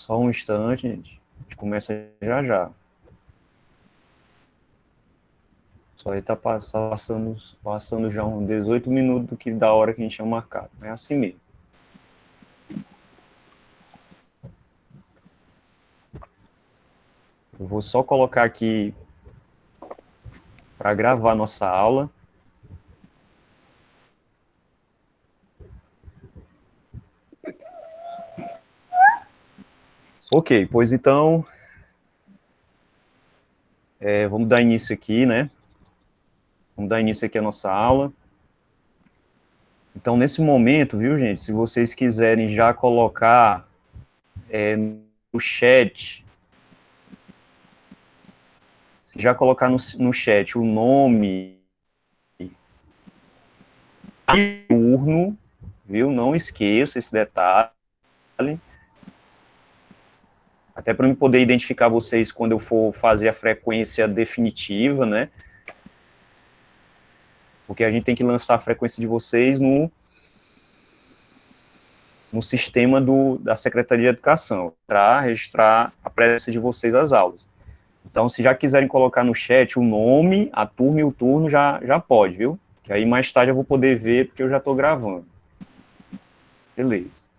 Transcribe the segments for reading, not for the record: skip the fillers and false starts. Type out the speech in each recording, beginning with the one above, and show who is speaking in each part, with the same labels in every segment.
Speaker 1: Só um instante, gente. A gente começa já já. Só aí tá passando já uns 18 minutos da hora que a gente tinha marcado. É assim mesmo. Eu vou só colocar aqui para gravar nossa aula. Ok, pois então, vamos dar início aqui, né? Vamos dar início aqui à nossa aula. Então, nesse momento, viu, gente, se vocês quiserem já colocar no chat, já colocar no chat o nome turno, viu? Não esqueça esse detalhe. Até para eu poder identificar vocês quando eu for fazer a frequência definitiva, né? Porque a gente tem que lançar a frequência de vocês no sistema da Secretaria de Educação, para registrar a presença de vocês às aulas. Então, se já quiserem colocar no chat o nome, a turma e o turno, já pode, viu? Que aí mais tarde eu vou poder ver, porque eu já estou gravando. Beleza.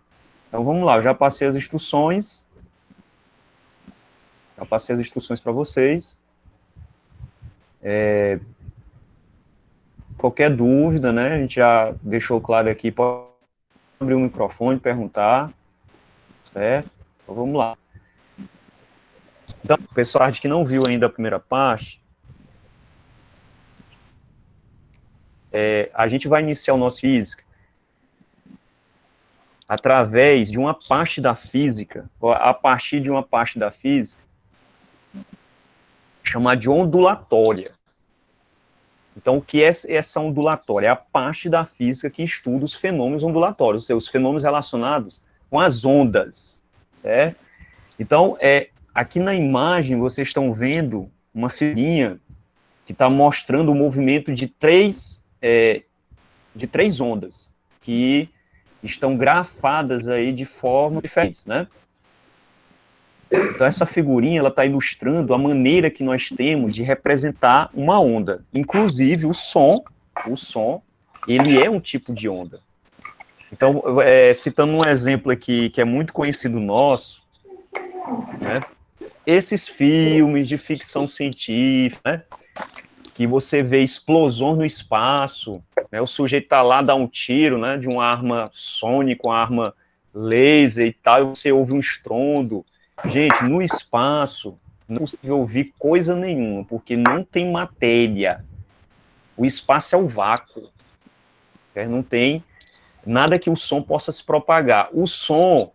Speaker 1: Então, vamos lá, eu já passei as instruções. Já passei as instruções para vocês. Qualquer dúvida, né, a gente já deixou claro aqui, pode abrir o microfone, perguntar, certo? Então, vamos lá. Então, pessoal que não viu ainda a primeira parte, a gente vai iniciar o nosso física através de uma parte da física, a partir de uma parte da física, chamada de ondulatória. Então, o que é essa ondulatória? É a parte da física que estuda os fenômenos ondulatórios, os fenômenos relacionados com as ondas, certo? Então, aqui na imagem, vocês estão vendo uma figurinha que está mostrando o movimento de três ondas, que estão grafadas aí de formas diferentes, né? Então, essa figurinha, ela está ilustrando a maneira que nós temos de representar uma onda. Inclusive, o som, ele é um tipo de onda. Então, citando um exemplo aqui, que é muito conhecido nosso, né? Esses filmes de ficção científica, né? Que você vê explosão no espaço, né? O sujeito tá lá, dá um tiro, né? De uma arma sônica, uma arma laser e tal, e você ouve um estrondo. Gente, no espaço, não é possível ouvir coisa nenhuma, porque não tem matéria. O espaço é o vácuo. Não tem nada que o som possa se propagar. O som,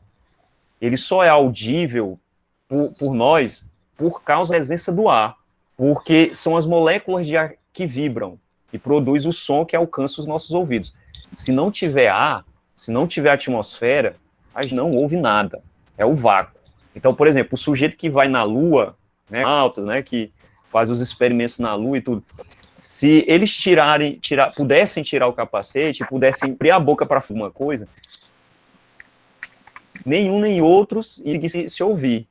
Speaker 1: ele só é audível por nós por causa da presença do ar, porque são as moléculas de ar que vibram e produz o som que alcança os nossos ouvidos. Se não tiver ar, se não tiver atmosfera, a gente não ouve nada. É o vácuo. Então, por exemplo, o sujeito que vai na Lua, né, altas, né, que faz os experimentos na Lua e tudo, se eles pudessem tirar o capacete, pudessem abrir a boca para alguma coisa, nenhum nem outros iam se ouvir.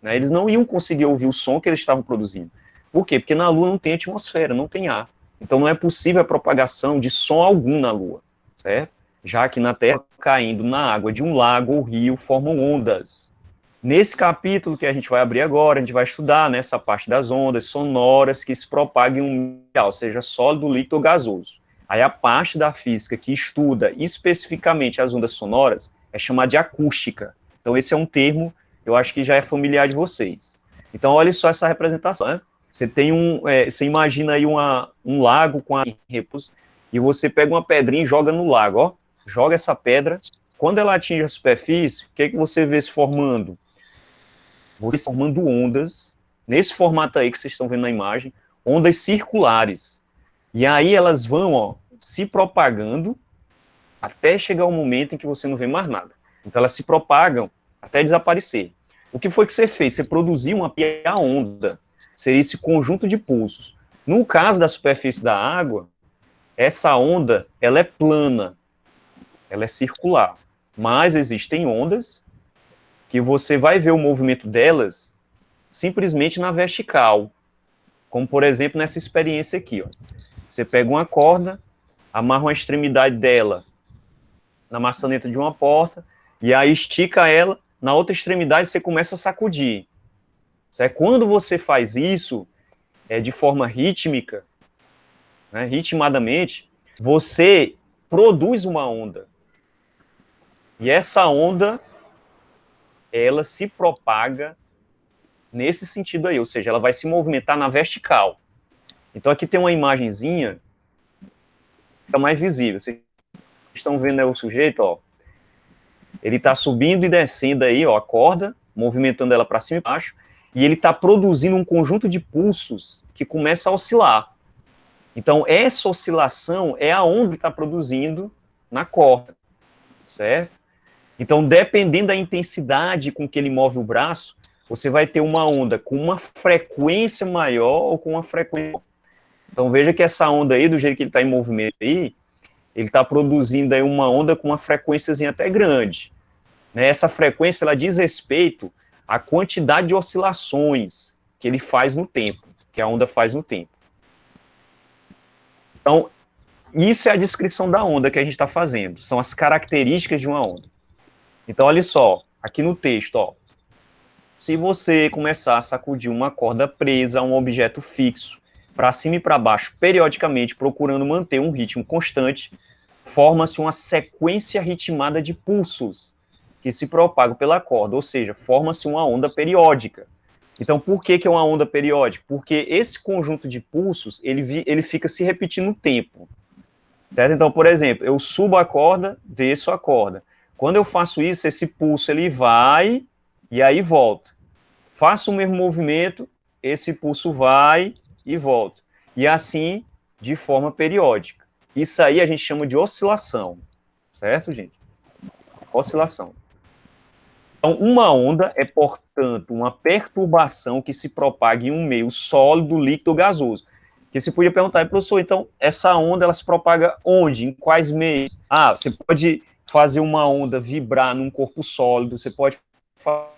Speaker 1: Né? Eles não iam conseguir ouvir o som que eles estavam produzindo. Por quê? Porque na Lua não tem atmosfera, não tem ar. Então não é possível a propagação de som algum na Lua, certo? Já que na Terra, caindo na água de um lago ou rio, formam ondas. Nesse capítulo que a gente vai abrir agora, a gente vai estudar nessa parte das ondas sonoras que se propagam em um material, seja sólido, líquido ou gasoso. Aí a parte da física que estuda especificamente as ondas sonoras é chamada de acústica. Então esse é um termo, eu acho que já é familiar de vocês. Então olha só essa representação, né? Você tem você imagina aí um lago com repouso, e você pega uma pedrinha e joga no lago, ó. Joga essa pedra, quando ela atinge a superfície, o que é que você vê se formando? Você formando ondas, nesse formato aí que vocês estão vendo na imagem, ondas circulares. E aí elas vão, ó, se propagando até chegar o momento em que você não vê mais nada. Então elas se propagam até desaparecer. O que foi que você fez? Você produziu uma onda, seria esse conjunto de pulsos. No caso da superfície da água, essa onda, ela é plana, ela é circular. Mas existem ondas que você vai ver o movimento delas simplesmente na vertical, como, por exemplo, nessa experiência aqui, ó. Você pega uma corda, amarra uma extremidade dela na maçaneta de uma porta, e aí estica ela, na outra extremidade você começa a sacudir. Certo? Quando você faz isso de forma rítmica, né, ritmadamente, você produz uma onda. E essa onda, ela se propaga nesse sentido aí, ou seja, ela vai se movimentar na vertical. Então aqui tem uma imagenzinha, fica mais visível. Vocês estão vendo aí o sujeito, ó. Ele está subindo e descendo aí, ó, a corda, movimentando ela para cima e baixo, e ele está produzindo um conjunto de pulsos que começa a oscilar. Então, essa oscilação é a onda que está produzindo na corda, certo? Então, dependendo da intensidade com que ele move o braço, você vai ter uma onda com uma frequência maior ou com uma frequência. Então, veja que essa onda aí, do jeito que ele está em movimento aí, ele está produzindo aí uma onda com uma frequênciazinha até grande. Né? Essa frequência, ela diz respeito à quantidade de oscilações que ele faz no tempo, que a onda faz no tempo. Então, isso é a descrição da onda que a gente está fazendo, são as características de uma onda. Então, olha só, aqui no texto, ó, se você começar a sacudir uma corda presa a um objeto fixo, para cima e para baixo, periodicamente, procurando manter um ritmo constante, forma-se uma sequência ritmada de pulsos que se propagam pela corda, ou seja, forma-se uma onda periódica. Então, por que é uma onda periódica? Porque esse conjunto de pulsos, ele fica se repetindo no tempo. Certo? Então, por exemplo, eu subo a corda, desço a corda. Quando eu faço isso, esse pulso ele vai e aí volta. Faço o mesmo movimento, esse pulso vai e volta. E assim, de forma periódica. Isso aí a gente chama de oscilação. Certo, gente? Oscilação. Então, uma onda é, portanto, uma perturbação que se propaga em um meio sólido, líquido ou gasoso. Que você podia perguntar, professor, então, essa onda, ela se propaga onde? Em quais meios? Ah, você pode fazer uma onda vibrar num corpo sólido, você pode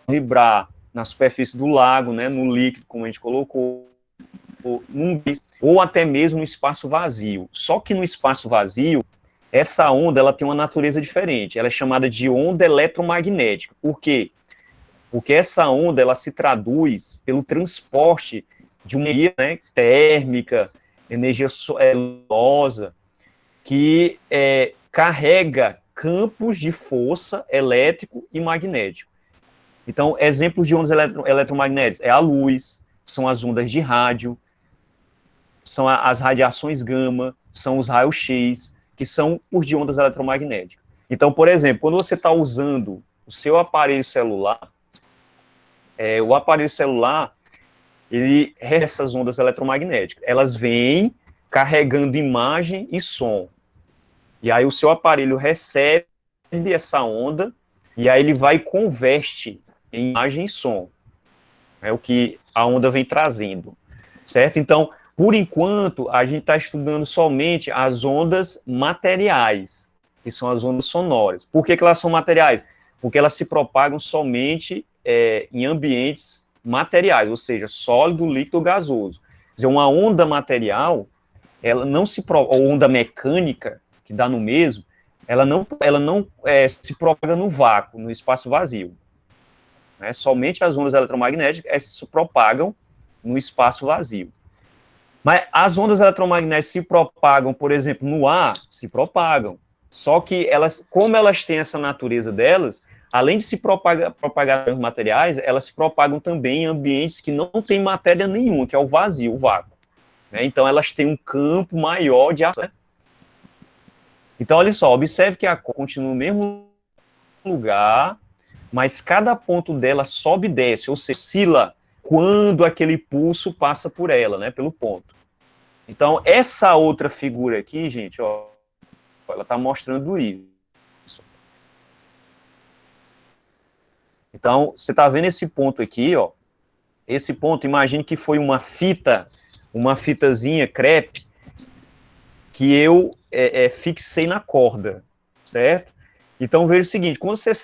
Speaker 1: vibrar na superfície do lago, né, no líquido, como a gente colocou, ou até mesmo no espaço vazio. Só que no espaço vazio, essa onda ela tem uma natureza diferente, ela é chamada de onda eletromagnética. Por quê? Porque essa onda ela se traduz pelo transporte de uma energia, né, térmica, energia luminosa, que carrega campos de força elétrico e magnético. Então, exemplos de ondas eletromagnéticas é a luz, são as ondas de rádio, são as radiações gama, são os raios-x, que são por de ondas eletromagnéticas. Então, por exemplo, quando você está usando o seu aparelho celular, o aparelho celular, ele recebe essas ondas eletromagnéticas. Elas vêm carregando imagem e som. E aí o seu aparelho recebe essa onda, e aí ele vai e converte em imagem e som. É o que a onda vem trazendo. Certo? Então, por enquanto, a gente está estudando somente as ondas materiais, que são as ondas sonoras. Por que elas são materiais? Porque elas se propagam somente em ambientes materiais, ou seja, sólido, líquido ou gasoso. Quer dizer, uma onda material, ela não se ou onda mecânica, que dá no mesmo, ela não se propaga no vácuo, no espaço vazio. Né? Somente as ondas eletromagnéticas se propagam no espaço vazio. Mas as ondas eletromagnéticas se propagam, por exemplo, no ar, se propagam. Só que elas, como elas têm essa natureza delas, além de se propagar nos materiais, elas se propagam também em ambientes que não tem matéria nenhuma, que é o vazio, o vácuo. Né? Então elas têm um campo maior de ação. Então, olha só, observe que a cor continua no mesmo lugar, mas cada ponto dela sobe e desce, ou seja, oscila quando aquele pulso passa por ela, né, pelo ponto. Então, essa outra figura aqui, gente, ó, ela está mostrando isso. Então, você está vendo esse ponto aqui, ó, esse ponto, imagine que foi uma fitazinha crepe, que eu fixei na corda, certo? Então, veja o seguinte, quando você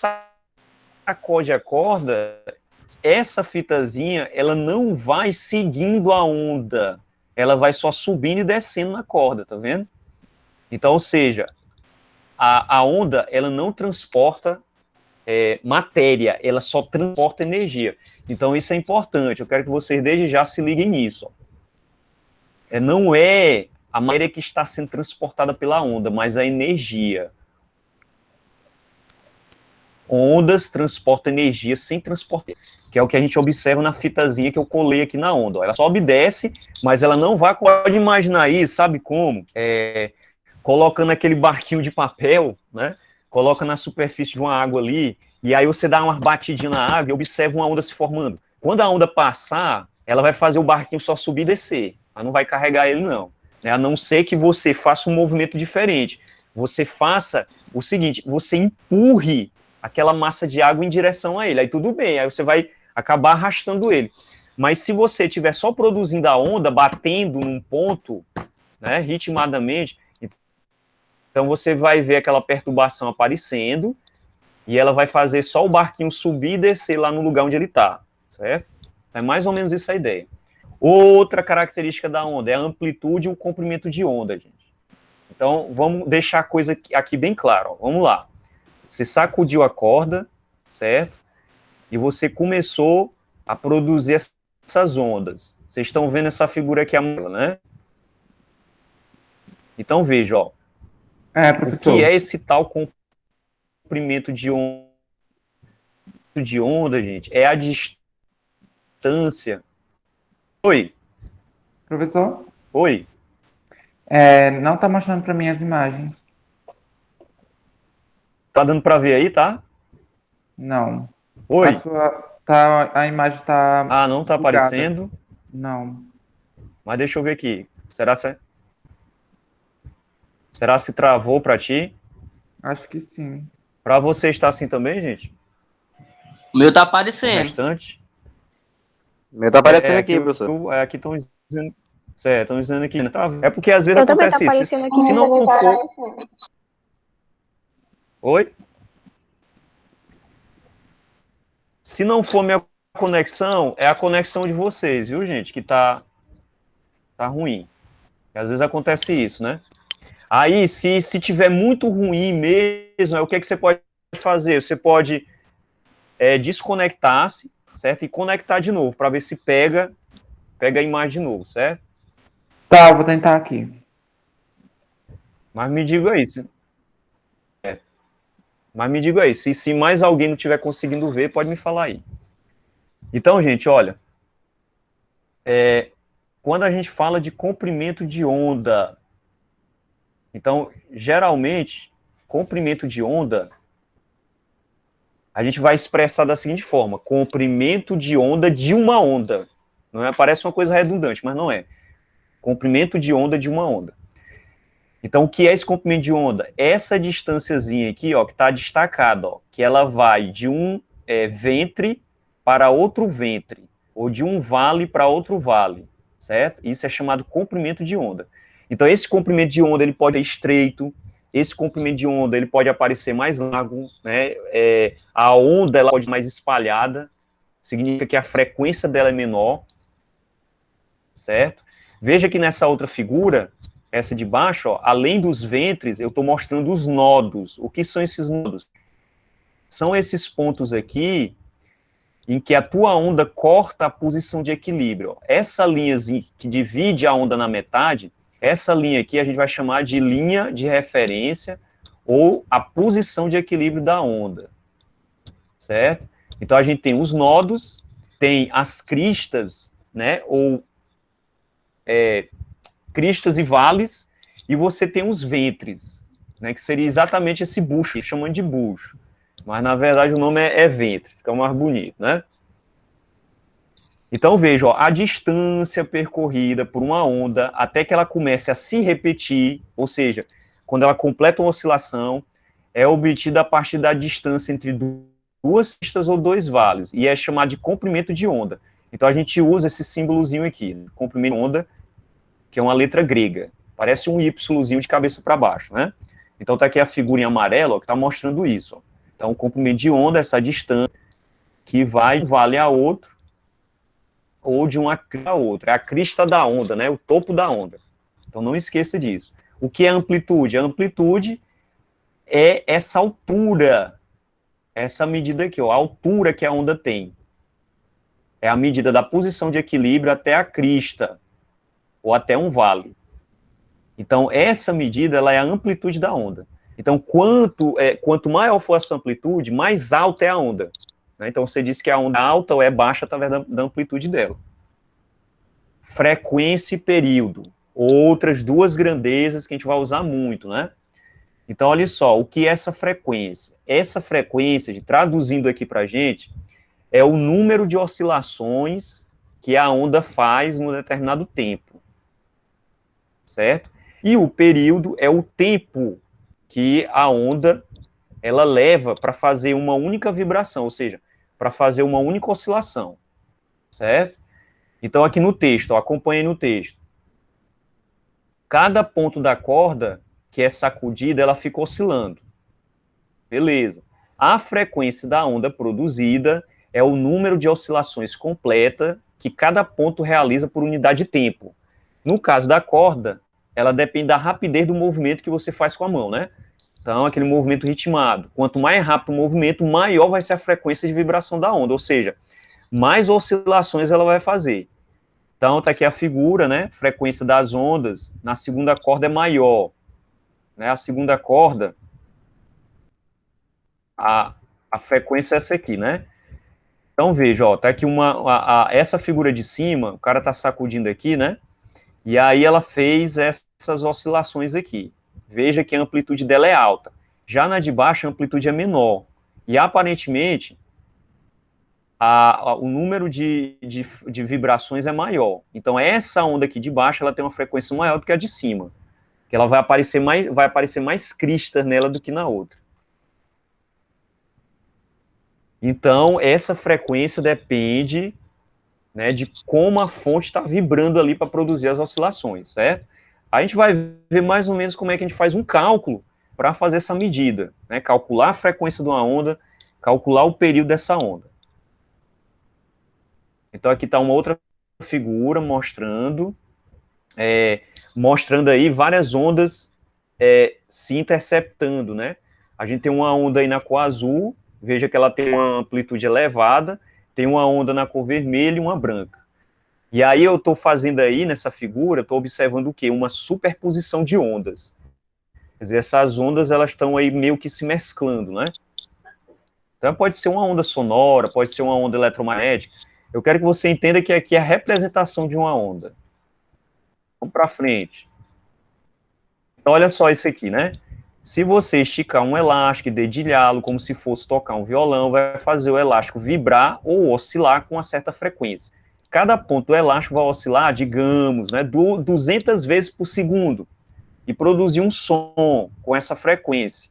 Speaker 1: sacode a corda, essa fitazinha, ela não vai seguindo a onda, ela vai só subindo e descendo na corda, tá vendo? Então, ou seja, a onda, ela não transporta matéria, ela só transporta energia. Então, isso é importante, eu quero que vocês desde já se liguem nisso. Não é a matéria que está sendo transportada pela onda, mas a energia. Ondas transportam energia sem transportar, que é o que a gente observa na fitazinha que eu colei aqui na onda. Ela sobe e desce, mas ela não vai, pode imaginar isso, sabe como? Colocando aquele barquinho de papel, né? Coloca na superfície de uma água ali, e aí você dá uma batidinha na água e observa uma onda se formando. Quando a onda passar, ela vai fazer o barquinho só subir e descer, mas não vai carregar ele não. A não ser que você faça um movimento diferente. Você faça o seguinte, você empurre aquela massa de água em direção a ele, aí tudo bem, aí você vai acabar arrastando ele. Mas se você estiver só produzindo a onda, batendo num ponto, né, ritmadamente, então você vai ver aquela perturbação aparecendo, e ela vai fazer só o barquinho subir e descer lá no lugar onde ele está, certo? É mais ou menos isso a ideia. Outra característica da onda é a amplitude e o comprimento de onda, gente. Então, vamos deixar a coisa aqui bem clara, ó. Vamos lá. Você sacudiu a corda, certo? E você começou a produzir essas ondas. Vocês estão vendo essa figura aqui amarela, né? Então, veja, ó.
Speaker 2: Professor.
Speaker 1: O que é esse tal comprimento de onda, gente? É a distância. Oi?
Speaker 2: Professor?
Speaker 1: Oi?
Speaker 2: Não tá mostrando para mim as imagens.
Speaker 1: Tá dando para ver aí, tá?
Speaker 2: Não.
Speaker 1: Oi?
Speaker 2: A imagem tá...
Speaker 1: Ah, não tá
Speaker 2: bugada.
Speaker 1: aparecendo?
Speaker 2: Não.
Speaker 1: Mas deixa eu ver aqui. Será se travou para ti?
Speaker 2: Acho que sim.
Speaker 1: Para você está assim também, gente?
Speaker 3: O meu tá
Speaker 1: O
Speaker 3: aparecendo.
Speaker 1: restante?
Speaker 4: O meu tá aparecendo aqui, professor.
Speaker 1: Aqui estão dizendo... Certo, estão dizendo aqui. Tá? É porque às vezes
Speaker 5: Eu também tá
Speaker 1: acontece isso.
Speaker 5: aparecendo aqui.
Speaker 1: Se não for... Oi? Se não for minha conexão, é a conexão de vocês, viu, gente? Que tá ruim. Às vezes acontece isso, né? Aí, se tiver muito ruim mesmo, o que você pode fazer? Você pode desconectar-se, certo? E conectar de novo, para ver se pega a imagem de novo, certo?
Speaker 2: Tá, eu vou tentar aqui.
Speaker 1: Mas me diga aí, se mais alguém não estiver conseguindo ver, pode me falar aí. Então, gente, olha, quando a gente fala de comprimento de onda, então, geralmente, comprimento de onda, a gente vai expressar da seguinte forma: comprimento de onda de uma onda. Não é? Parece uma coisa redundante, mas não é. Comprimento de onda de uma onda. Então, o que é esse comprimento de onda? Essa distânciazinha aqui, ó, que está destacada, ó, que ela vai de um ventre para outro ventre, ou de um vale para outro vale, certo? Isso é chamado comprimento de onda. Então, esse comprimento de onda, ele pode ser estreito, esse comprimento de onda, ele pode aparecer mais largo, né? A onda, ela pode ser mais espalhada, significa que a frequência dela é menor, certo? Veja que nessa outra figura, essa de baixo, ó, além dos ventres, eu estou mostrando os nodos. O que são esses nodos? São esses pontos aqui em que a tua onda corta a posição de equilíbrio. Essa linhazinha que divide a onda na metade, essa linha aqui a gente vai chamar de linha de referência ou a posição de equilíbrio da onda, certo? Então a gente tem os nodos, tem as cristas, né, ou cristas e vales, e você tem os ventres, né, que seria exatamente esse bucho, chamando de bucho. Mas, na verdade, o nome é ventre, fica mais bonito, né? Então, veja, ó, a distância percorrida por uma onda até que ela comece a se repetir, ou seja, quando ela completa uma oscilação, é obtida a partir da distância entre duas cristas ou dois vales, e é chamado de comprimento de onda. Então, a gente usa esse símbolozinho aqui, comprimento de onda, que é uma letra grega. Parece um Yzinho de cabeça para baixo, né? Então, tá aqui a figura em amarelo, ó, que está mostrando isso. Ó. Então, o comprimento de onda é essa distância que vai de um vale a outro, ou de uma crista a outra. É a crista da onda, né? O topo da onda. Então, não esqueça disso. O que é amplitude? A amplitude é essa altura, essa medida aqui, ó, a altura que a onda tem. É a medida da posição de equilíbrio até a crista, ou até um vale. Então, essa medida, ela é a amplitude da onda. Então, quanto maior for essa amplitude, mais alta é a onda. Né? Então, você disse que a onda é alta ou é baixa através da amplitude dela. Frequência e período. Outras duas grandezas que a gente vai usar muito, né? Então, olha só, o que é essa frequência? Essa frequência, traduzindo aqui para a gente, é o número de oscilações que a onda faz num determinado tempo. Certo? E o período é o tempo que a onda ela leva para fazer uma única vibração, ou seja, para fazer uma única oscilação, certo? Então, aqui no texto, ó, acompanhe no texto. Cada ponto da corda que é sacudida, ela fica oscilando. Beleza. A frequência da onda produzida é o número de oscilações completa que cada ponto realiza por unidade de tempo. No caso da corda, ela depende da rapidez do movimento que você faz com a mão, né? Então, aquele movimento ritmado. Quanto mais rápido o movimento, maior vai ser a frequência de vibração da onda, ou seja, mais oscilações ela vai fazer. Então, tá aqui a figura, né? Frequência das ondas, na segunda corda é maior. Né? A segunda corda, a frequência é essa aqui, né? Então, veja, ó, tá aqui essa figura de cima, o cara tá sacudindo aqui, né? E aí ela fez essas oscilações aqui. Veja que a amplitude dela é alta. Já na de baixo, a amplitude é menor. E, aparentemente, o número de vibrações é maior. Então, essa onda aqui de baixo, ela tem uma frequência maior do que a de cima. Que ela vai aparecer mais cristas nela do que na outra. Então, essa frequência depende, né, de como a fonte está vibrando ali para produzir as oscilações, certo? A gente vai ver mais ou menos como é que a gente faz um cálculo para fazer essa medida, né? Calcular a frequência de uma onda, calcular o período dessa onda. Então, aqui está uma outra figura mostrando aí várias ondas se interceptando, né? A gente tem uma onda aí na cor azul, veja que ela tem uma amplitude elevada, tem uma onda na cor vermelha e uma branca. E aí eu estou fazendo aí, nessa figura, estou observando o quê? Uma superposição de ondas. Quer dizer, essas ondas, elas estão aí meio que se mesclando, né? Então, pode ser uma onda sonora, pode ser uma onda eletromagnética. Eu quero que você entenda que aqui é a representação de uma onda. Vamos para frente. Então, olha só isso aqui, né? Se você esticar um elástico e dedilhá-lo como se fosse tocar um violão, vai fazer o elástico vibrar ou oscilar com uma certa frequência. Cada ponto do elástico vai oscilar, digamos, né, 200 vezes por segundo e produzir um som com essa frequência.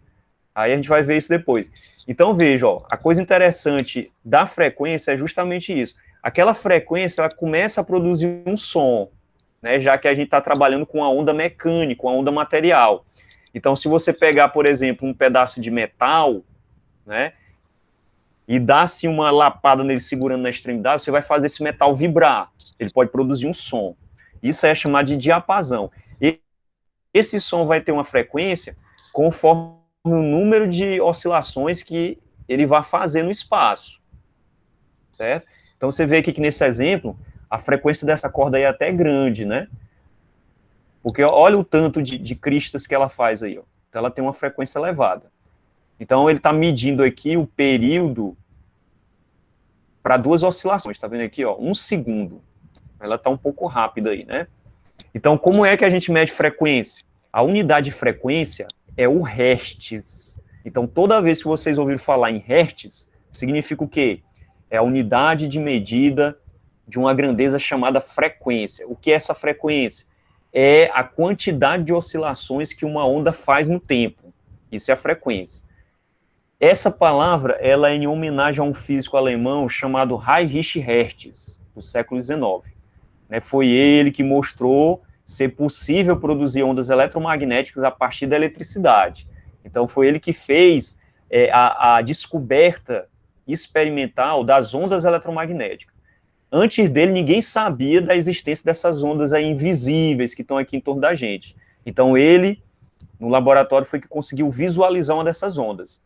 Speaker 1: Aí a gente vai ver isso depois. Então, veja, ó, a coisa interessante da frequência é justamente isso. Aquela frequência, ela começa a produzir um som, né, já que a gente está trabalhando com a onda mecânica, com a onda material. Então, se você pegar, por exemplo, um pedaço de metal, né, e dá-se uma lapada nele segurando na extremidade, você vai fazer esse metal vibrar. Ele pode produzir um som. Isso é chamado de diapasão. E esse som vai ter uma frequência conforme o número de oscilações que ele vai fazer no espaço. Certo? Então, você vê aqui que nesse exemplo, a frequência dessa corda aí é até grande, né? Porque olha o tanto de cristas que ela faz aí, ó. Então, ela tem uma frequência elevada. Então, ele está medindo aqui o período para duas oscilações, tá vendo aqui, ó, 1 segundo. Ela está um pouco rápida aí, né? Então, como é que a gente mede frequência? A unidade de frequência é o hertz. Então, toda vez que vocês ouvirem falar em hertz, significa o quê? É a unidade de medida de uma grandeza chamada frequência. O que é essa frequência? É a quantidade de oscilações que uma onda faz no tempo. Isso é a frequência. Essa palavra, ela é em homenagem a um físico alemão chamado Heinrich Hertz, do século XIX. Né, foi ele que mostrou ser possível produzir ondas eletromagnéticas a partir da eletricidade. Então, foi ele que fez a descoberta experimental das ondas eletromagnéticas. Antes dele, ninguém sabia da existência dessas ondas aí invisíveis que estão aqui em torno da gente. Então, ele, no laboratório, foi que conseguiu visualizar uma dessas ondas.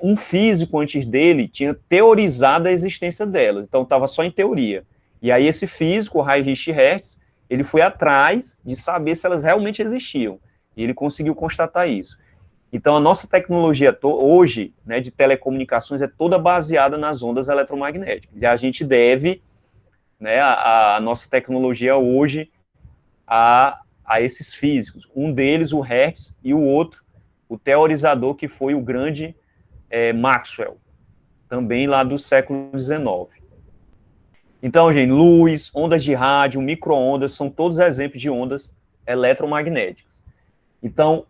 Speaker 1: Um físico antes dele tinha teorizado a existência delas, então estava só em teoria. E aí esse físico, o Heinrich Hertz, ele foi atrás de saber se elas realmente existiam. E ele conseguiu constatar isso. Então a nossa tecnologia hoje, né, de telecomunicações, é toda baseada nas ondas eletromagnéticas. E a gente deve, né, a nossa tecnologia hoje a esses físicos. Um deles, o Hertz, e o outro, o teorizador, que foi o grande Maxwell, também lá do século XIX. Então, gente, luz, ondas de rádio, micro-ondas, são todos exemplos de ondas eletromagnéticas. Então,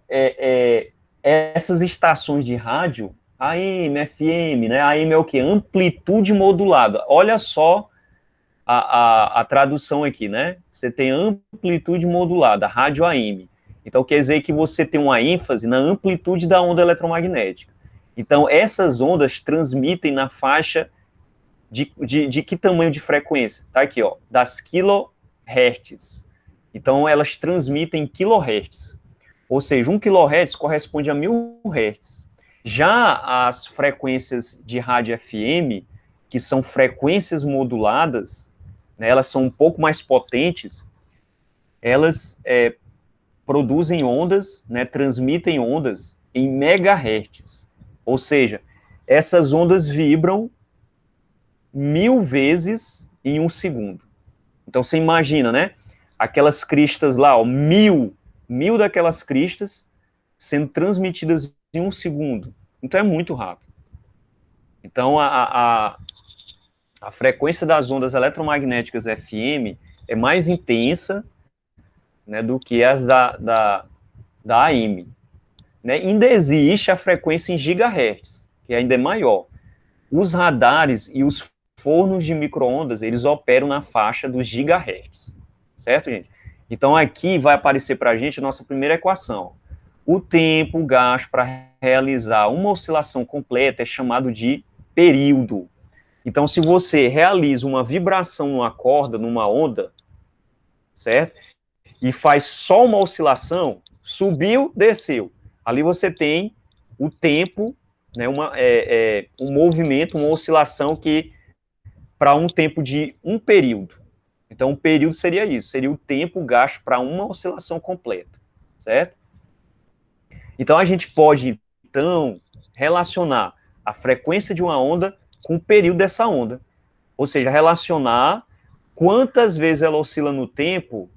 Speaker 1: essas estações de rádio, AM, FM, né? AM é o quê? Amplitude modulada. Olha só a tradução aqui, né? Você tem amplitude modulada, rádio AM. Então, quer dizer que você tem uma ênfase na amplitude da onda eletromagnética. Então, essas ondas transmitem na faixa de que tamanho de frequência? Tá aqui, ó, das kilohertz. Então, elas transmitem kilohertz. Ou seja, 1 kHz corresponde a 1000 Hz. Já as frequências de rádio FM, que são frequências moduladas, né, elas são um pouco mais potentes, elas produzem ondas, né, transmitem ondas em megahertz. Ou seja, essas ondas vibram 1000 vezes em 1 segundo. Então, você imagina, né? Aquelas cristas lá, ó, 1000 daquelas cristas sendo transmitidas em 1 segundo. Então, é muito rápido. Então, a frequência das ondas eletromagnéticas FM é mais intensa, né, do que as da AM. Né? Ainda existe a frequência em gigahertz, que ainda é maior. Os radares e os fornos de micro-ondas, eles operam na faixa dos gigahertz, certo, gente? Então, aqui vai aparecer para a gente a nossa primeira equação. O tempo gasto para realizar uma oscilação completa é chamado de período. Então, se você realiza uma vibração numa corda, numa onda, certo? E faz só uma oscilação, subiu, desceu. Ali você tem o tempo, né, um movimento, uma oscilação que para um tempo de um período. Então, um período seria isso, seria o tempo gasto para uma oscilação completa, certo? Então, a gente pode, então, relacionar a frequência de uma onda com o período dessa onda. Ou seja, relacionar quantas vezes ela oscila no tempo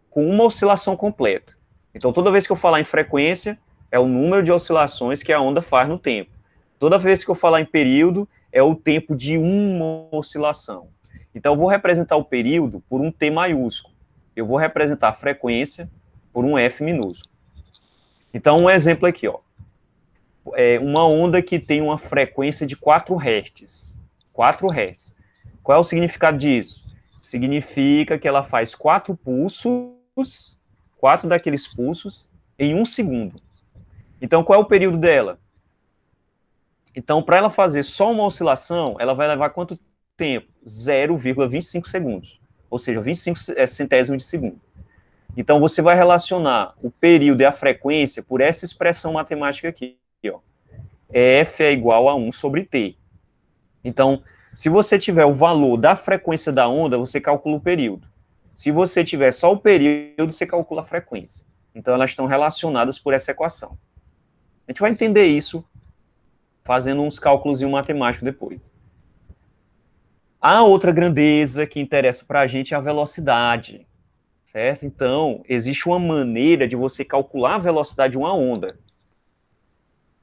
Speaker 1: com uma oscilação completa. Então, toda vez que eu falar em frequência, é o número de oscilações que a onda faz no tempo. Toda vez que eu falar em período, é o tempo de uma oscilação. Então, eu vou representar o período por um T maiúsculo. Eu vou representar a frequência por um F minúsculo. Então, um exemplo aqui, ó. Uma onda que tem uma frequência de 4 Hz. 4 Hz. Qual é o significado disso? Significa que ela faz 4 pulsos, 4 daqueles pulsos, em 1 segundo. Então, qual é o período dela? Então, para ela fazer só uma oscilação, ela vai levar quanto tempo? 0,25 segundos. Ou seja, 25 centésimos de segundo. Então, você vai relacionar o período e a frequência por essa expressão matemática aqui, ó. F é igual a 1 sobre T. Então, se você tiver o valor da frequência da onda, você calcula o período. Se você tiver só o período, você calcula a frequência. Então, elas estão relacionadas por essa equação. A gente vai entender isso fazendo uns cálculos matemáticos depois. A outra grandeza que interessa para a gente é a velocidade, certo? Então, existe uma maneira de você calcular a velocidade de uma onda.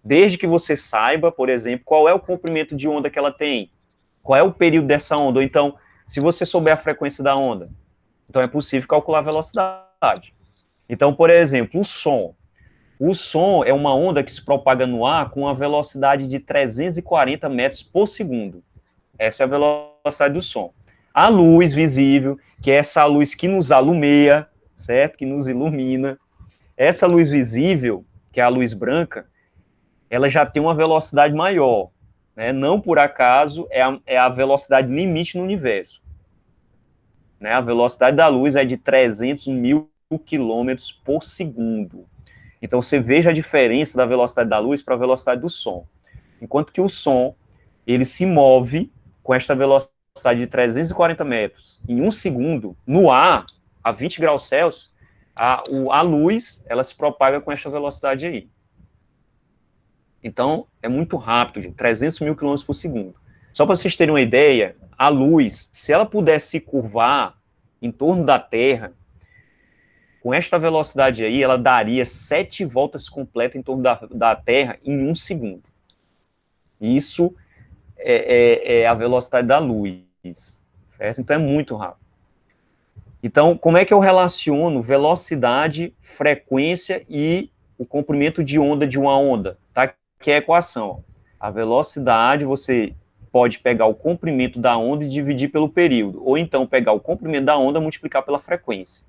Speaker 1: Desde que você saiba, por exemplo, qual é o comprimento de onda que ela tem, qual é o período dessa onda, ou então, se você souber a frequência da onda, então é possível calcular a velocidade. Então, por exemplo, o som. O som é uma onda que se propaga no ar com uma velocidade de 340 metros por segundo. Essa é a velocidade do som. A luz visível, que é essa luz que nos alumeia, certo? Que nos ilumina. Essa luz visível, que é a luz branca, ela já tem uma velocidade maior, né? Não por acaso é a velocidade limite no universo. Né? A velocidade da luz é de 300 mil quilômetros por segundo. Então, você veja a diferença da velocidade da luz para a velocidade do som. Enquanto que o som, ele se move com esta velocidade de 340 metros em 1 segundo, no ar, a 20 graus Celsius, a luz, ela se propaga com esta velocidade aí. Então, é muito rápido, gente, 300 mil quilômetros por segundo. Só para vocês terem uma ideia, a luz, se ela pudesse se curvar em torno da Terra, com esta velocidade aí, ela daria 7 voltas completas em torno da Terra em 1 segundo. Isso é a velocidade da luz, certo? Então é muito rápido. Então, como é que eu relaciono velocidade, frequência e o comprimento de onda de uma onda? Tá? Que é a equação. A velocidade, você pode pegar o comprimento da onda e dividir pelo período, ou então pegar o comprimento da onda e multiplicar pela frequência.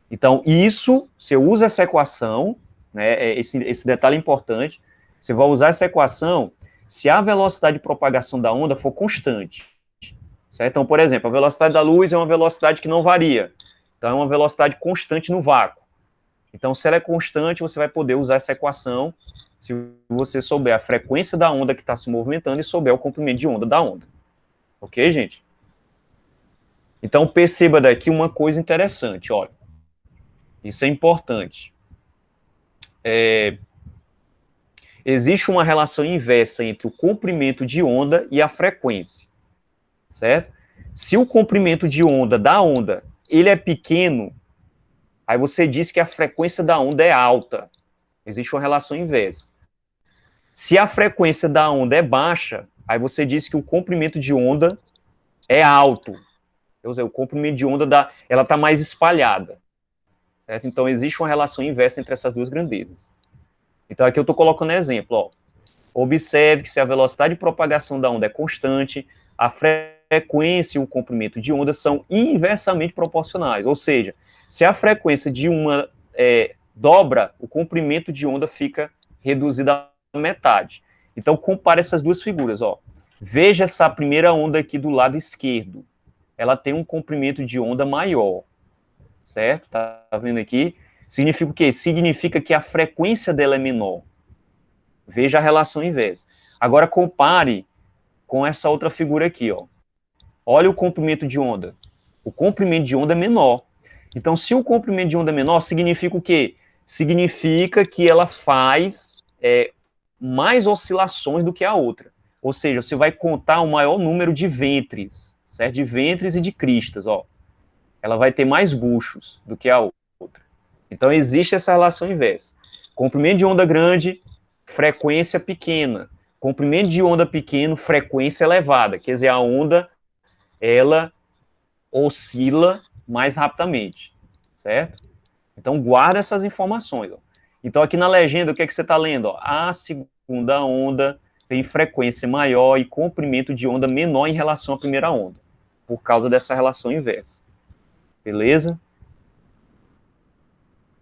Speaker 1: Então, isso, você usa essa equação, né, esse detalhe importante, você vai usar essa equação se a velocidade de propagação da onda for constante. Certo? Então, por exemplo, a velocidade da luz é uma velocidade que não varia. Então, é uma velocidade constante no vácuo. Então, se ela é constante, você vai poder usar essa equação se você souber a frequência da onda que está se movimentando e souber o comprimento de onda da onda. Ok, gente? Então, perceba daqui uma coisa interessante, olha. Isso é importante. Existe uma relação inversa entre o comprimento de onda e a frequência, certo? Se o comprimento de onda da onda, ele é pequeno, aí você diz que a frequência da onda é alta. Existe uma relação inversa. Se a frequência da onda é baixa, aí você diz que o comprimento de onda é alto. Quer dizer, o comprimento de onda ela está mais espalhada. Certo? Então, existe uma relação inversa entre essas duas grandezas. Então, aqui eu estou colocando exemplo. Ó. Observe que se a velocidade de propagação da onda é constante, a frequência e o comprimento de onda são inversamente proporcionais. Ou seja, se a frequência de uma dobra, o comprimento de onda fica reduzido à metade. Então, compare essas duas figuras. Ó. Veja essa primeira onda aqui do lado esquerdo. Ela tem um comprimento de onda maior. Certo? Tá vendo aqui? Significa o quê? Significa que a frequência dela é menor. Veja a relação inversa. Agora, compare com essa outra figura aqui, ó. Olha o comprimento de onda. O comprimento de onda é menor. Então, se o comprimento de onda é menor, significa o quê? Significa que ela faz mais oscilações do que a outra. Ou seja, você vai contar o maior número de ventres, certo? De ventres e de cristas, ó. Ela vai ter mais buchos do que a outra. Então, existe essa relação inversa. Comprimento de onda grande, frequência pequena. Comprimento de onda pequeno, frequência elevada. Quer dizer, a onda, ela oscila mais rapidamente, certo? Então, guarda essas informações. Ó. Então, aqui na legenda, o que é que você está lendo? Ó? A segunda onda tem frequência maior e comprimento de onda menor em relação à primeira onda, por causa dessa relação inversa. Beleza?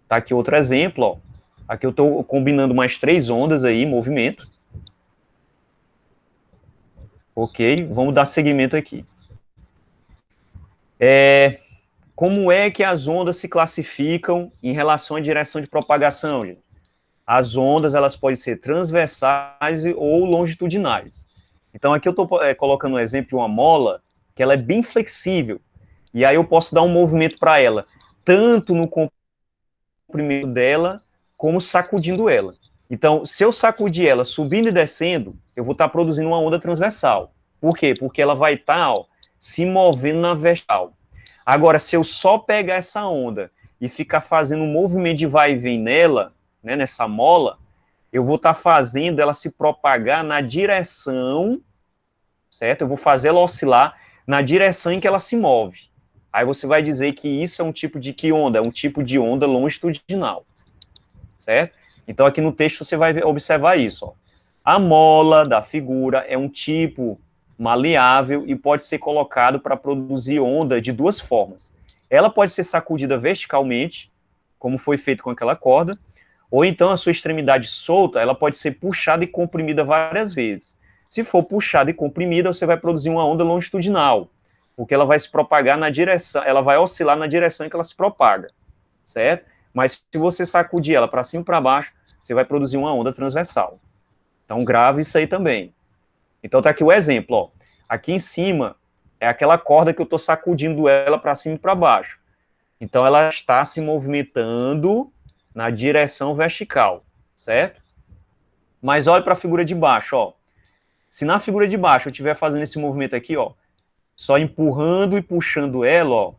Speaker 1: Tá aqui outro exemplo, ó. Aqui eu estou combinando mais 3 ondas aí, movimento. Ok, vamos dar seguimento aqui. Como é que as ondas se classificam em relação à direção de propagação, gente? As ondas, elas podem ser transversais ou longitudinais. Então, aqui eu estou colocando um exemplo de uma mola, que ela é bem flexível. E aí eu posso dar um movimento para ela, tanto no comprimento dela, como sacudindo ela. Então, se eu sacudir ela subindo e descendo, eu vou estar produzindo uma onda transversal. Por quê? Porque ela vai estar se movendo na vertical. Agora, se eu só pegar essa onda e ficar fazendo um movimento de vai e vem nela, né, nessa mola, eu vou estar fazendo ela se propagar na direção, certo? Eu vou fazer ela oscilar na direção em que ela se move. Aí você vai dizer que isso é um tipo de que onda? É um tipo de onda longitudinal, certo? Então, aqui no texto você vai observar isso. Ó. A mola da figura é um tipo maleável e pode ser colocado para produzir onda de 2 formas. Ela pode ser sacudida verticalmente, como foi feito com aquela corda, Ou então a sua extremidade solta, ela pode ser puxada e comprimida várias vezes. Se for puxada e comprimida, você vai produzir uma onda longitudinal, porque ela vai se propagar na direção, ela vai oscilar na direção em que ela se propaga, certo? Mas se você sacudir ela para cima e para baixo, você vai produzir uma onda transversal. Então grave isso aí também. Então tá aqui o exemplo, ó. Aqui em cima é aquela corda que eu estou sacudindo ela para cima e para baixo. Então ela está se movimentando na direção vertical, certo? Mas olha para a figura de baixo, ó. Se na figura de baixo eu estiver fazendo esse movimento aqui, ó, só empurrando e puxando ela, ó,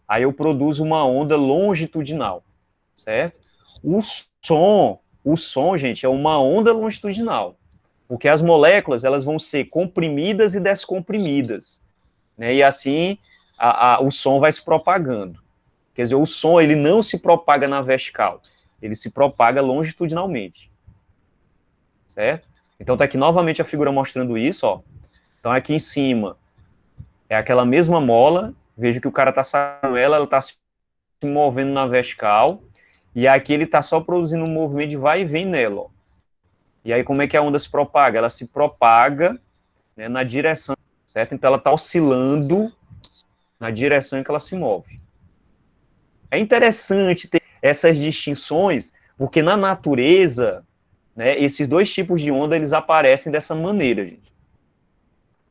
Speaker 1: aí eu produzo uma onda longitudinal, certo? O som, gente, é uma onda longitudinal, porque as moléculas, elas vão ser comprimidas e descomprimidas, né? E assim, o som vai se propagando. Quer dizer, o som, ele não se propaga na vertical, ele se propaga longitudinalmente, certo? Então tá aqui novamente a figura mostrando isso, ó. Então aqui em cima é aquela mesma mola, veja que o cara tá saindo ela tá se movendo na vertical, e aqui ele tá só produzindo um movimento de vai e vem nela, ó. E aí como é que a onda se propaga? Ela se propaga, né, na direção, certo? Então ela tá oscilando na direção em que ela se move. É interessante ter essas distinções, porque na natureza, né, esses dois tipos de onda, eles aparecem dessa maneira, gente.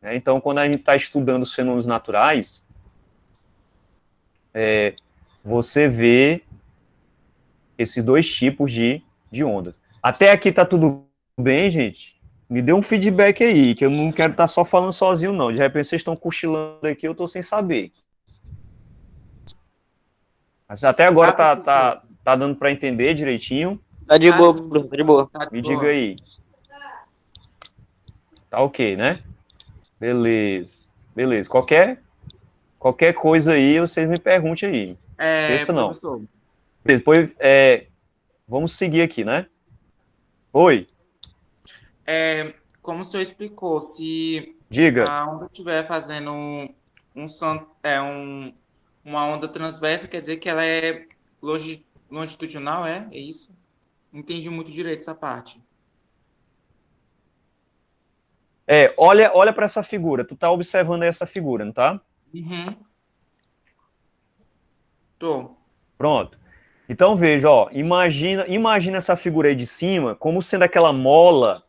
Speaker 1: Então, quando a gente está estudando os fenômenos naturais, você vê esses dois tipos de ondas. Até aqui tá tudo bem, gente? Me dê um feedback aí, que eu não quero estar só falando sozinho, não. De repente vocês estão cochilando aqui, eu estou sem saber. Mas até agora tá dando para entender direitinho?
Speaker 4: Tá de boa, Bruno, tá de boa.
Speaker 1: Me diga aí. Tá ok, né? Beleza. Beleza. Qualquer coisa aí, vocês me perguntem aí. Esqueça não.
Speaker 3: Professor.
Speaker 1: Depois, vamos seguir aqui, né? Oi.
Speaker 3: Como o senhor explicou, se
Speaker 1: Diga.
Speaker 3: a onda estiver fazendo uma onda transversa, quer dizer que ela é longitudinal, é? É isso? Não entendi muito direito essa parte.
Speaker 1: Olha para essa figura. Tu tá observando essa figura, não tá?
Speaker 3: Uhum. Tô.
Speaker 1: Pronto. Então veja, ó, imagina essa figura aí de cima como sendo aquela mola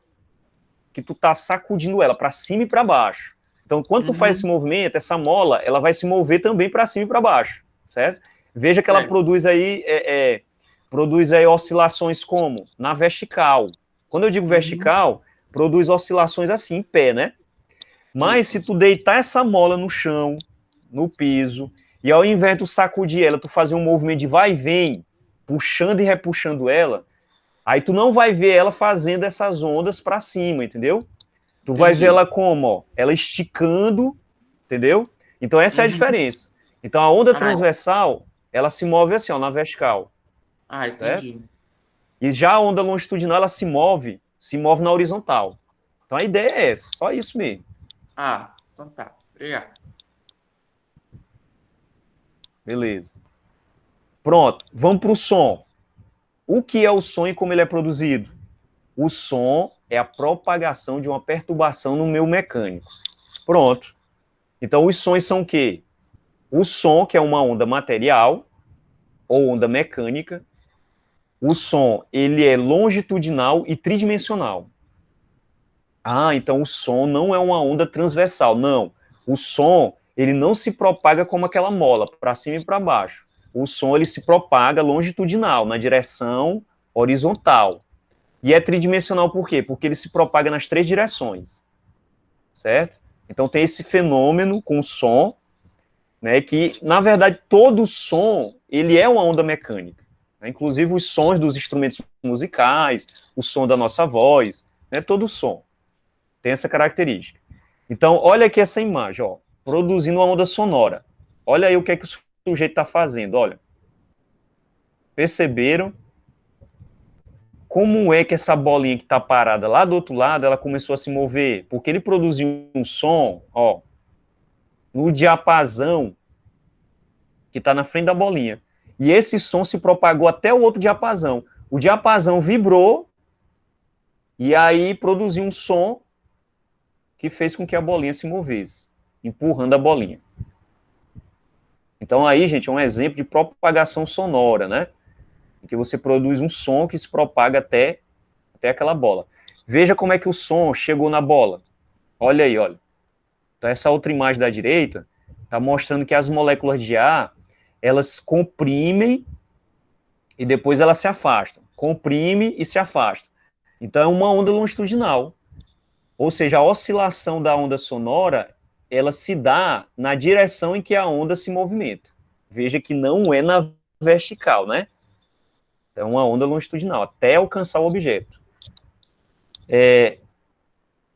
Speaker 1: que tu tá sacudindo ela para cima e para baixo. Então, quando tu faz esse movimento, essa mola, ela vai se mover também para cima e para baixo, certo? Veja que ela produz aí oscilações como? Na vertical. Quando eu digo vertical, produz oscilações assim, em pé, né? Mas se tu deitar essa mola no chão, no piso, e ao invés de tu sacudir ela, tu fazer um movimento de vai e vem, puxando e repuxando ela, aí tu não vai ver ela fazendo essas ondas para cima, entendeu? Tu vai ver ela como, ó, ela esticando, entendeu? Então essa é a diferença. Então a onda transversal, ela se move assim, ó, na vertical.
Speaker 3: Entendi.
Speaker 1: Certo? E já a onda longitudinal, ela se move na horizontal. Então a ideia é essa, só isso mesmo.
Speaker 3: Então tá. Obrigado.
Speaker 1: Beleza. Pronto, vamos para o som. O que é o som e como ele é produzido? O som é a propagação de uma perturbação no meio mecânico. Pronto. Então, os sons são o quê? O som, que é uma onda material, ou onda mecânica. O som, ele é longitudinal e tridimensional. Então o som não é uma onda transversal. Não. O som, ele não se propaga como aquela mola, para cima e para baixo. O som, ele se propaga longitudinal, na direção horizontal. E é tridimensional por quê? Porque ele se propaga nas 3 direções, certo? Então tem esse fenômeno com o som, né, que, na verdade, todo som, ele é uma onda mecânica. Né? Inclusive os sons dos instrumentos musicais, o som da nossa voz, né, todo som tem essa característica. Então, olha aqui essa imagem, ó, produzindo uma onda sonora. Olha aí o que é que o sujeito está fazendo, olha. Perceberam? Como é que essa bolinha que está parada lá do outro lado, ela começou a se mover? Porque ele produziu um som, ó, no diapasão que está na frente da bolinha. E esse som se propagou até o outro diapasão. o diapasão vibrou e aí produziu um som que fez com que a bolinha se movesse, empurrando a bolinha. Então aí, gente, é um exemplo de propagação sonora, né? Em que você produz um som que se propaga até aquela bola. Veja como é que o som chegou na bola. Olha aí, olha. Então essa outra imagem da direita está mostrando que as moléculas de ar, elas comprimem e depois elas se afastam. Comprime e se afasta. Então é uma onda longitudinal. Ou seja, a oscilação da onda sonora, ela se dá na direção em que a onda se movimenta. Veja que não é na vertical, né? É uma onda longitudinal, até alcançar o objeto.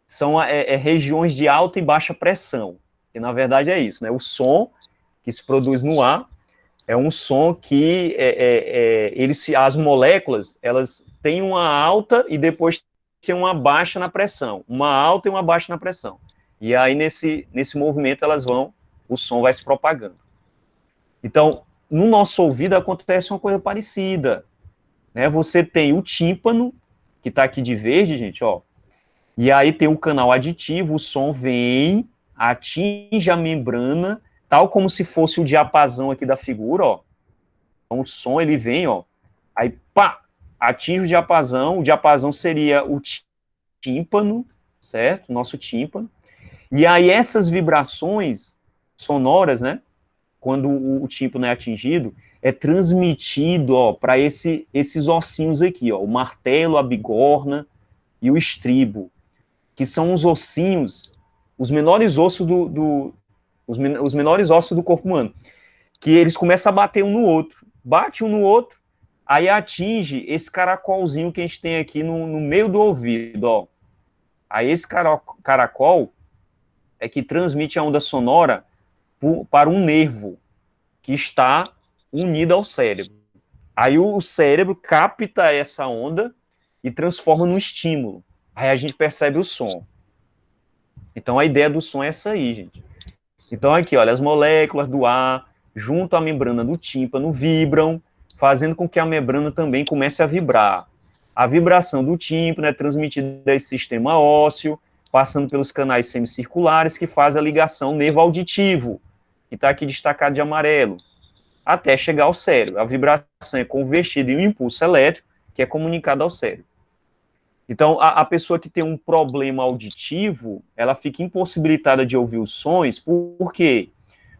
Speaker 1: São regiões de alta e baixa pressão, que na verdade é isso, né? O som que se produz no ar é um som que as moléculas, elas têm uma alta e depois tem uma baixa na pressão, uma alta e uma baixa na pressão. E aí nesse movimento o som vai se propagando. Então, no nosso ouvido acontece uma coisa parecida, né? Você tem o tímpano, que está aqui de verde, gente, ó, e aí tem o canal aditivo, o som vem, atinge a membrana, tal como se fosse o diapasão aqui da figura, ó. Então o som, ele vem, ó, aí pá, atinge o diapasão seria o tímpano, certo? Nosso tímpano. E aí essas vibrações sonoras, né, quando o tímpano é atingido, é transmitido, ó, para esses ossinhos aqui, ó, o martelo, a bigorna e o estribo, que são os ossinhos, os menores ossos os menores ossos do corpo humano, que eles começam a bater um no outro, bate um no outro, aí atinge esse caracolzinho que a gente tem aqui no meio do ouvido, ó. Aí esse caracol é que transmite a onda sonora para um nervo que está unido ao cérebro. Aí o cérebro capta essa onda e transforma num estímulo. Aí a gente percebe o som. Então a ideia do som é essa aí, gente. Então aqui, olha, as moléculas do ar, junto à membrana do tímpano, vibram, fazendo com que a membrana também comece a vibrar. A vibração do tímpano é transmitida a esse sistema ósseo, passando pelos canais semicirculares, que faz a ligação nervo auditivo, que está aqui destacado de amarelo, até chegar ao cérebro. A vibração é convertida em um impulso elétrico, que é comunicado ao cérebro. Então, a pessoa que tem um problema auditivo, ela fica impossibilitada de ouvir os sons, por quê?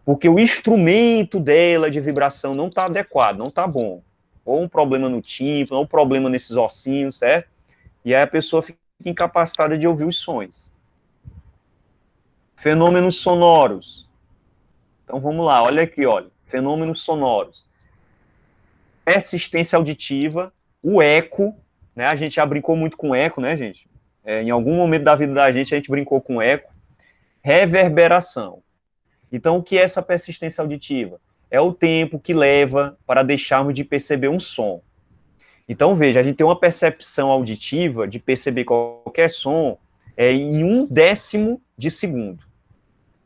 Speaker 1: Porque o instrumento dela de vibração não está adequado, não está bom. Ou um problema no tímpano, ou um problema nesses ossinhos, certo? E aí a pessoa fica incapacitada de ouvir os sons. Fenômenos sonoros. Então, vamos lá, olha aqui, olha. Fenômenos sonoros. Persistência auditiva, o eco, né? A gente já brincou muito com eco, né, gente? Em algum momento da vida da gente, a gente brincou com eco. Reverberação. Então, o que é essa persistência auditiva? É o tempo que leva para deixarmos de perceber um som. Então, veja, a gente tem uma percepção auditiva de perceber qualquer som em 1/10 de segundo.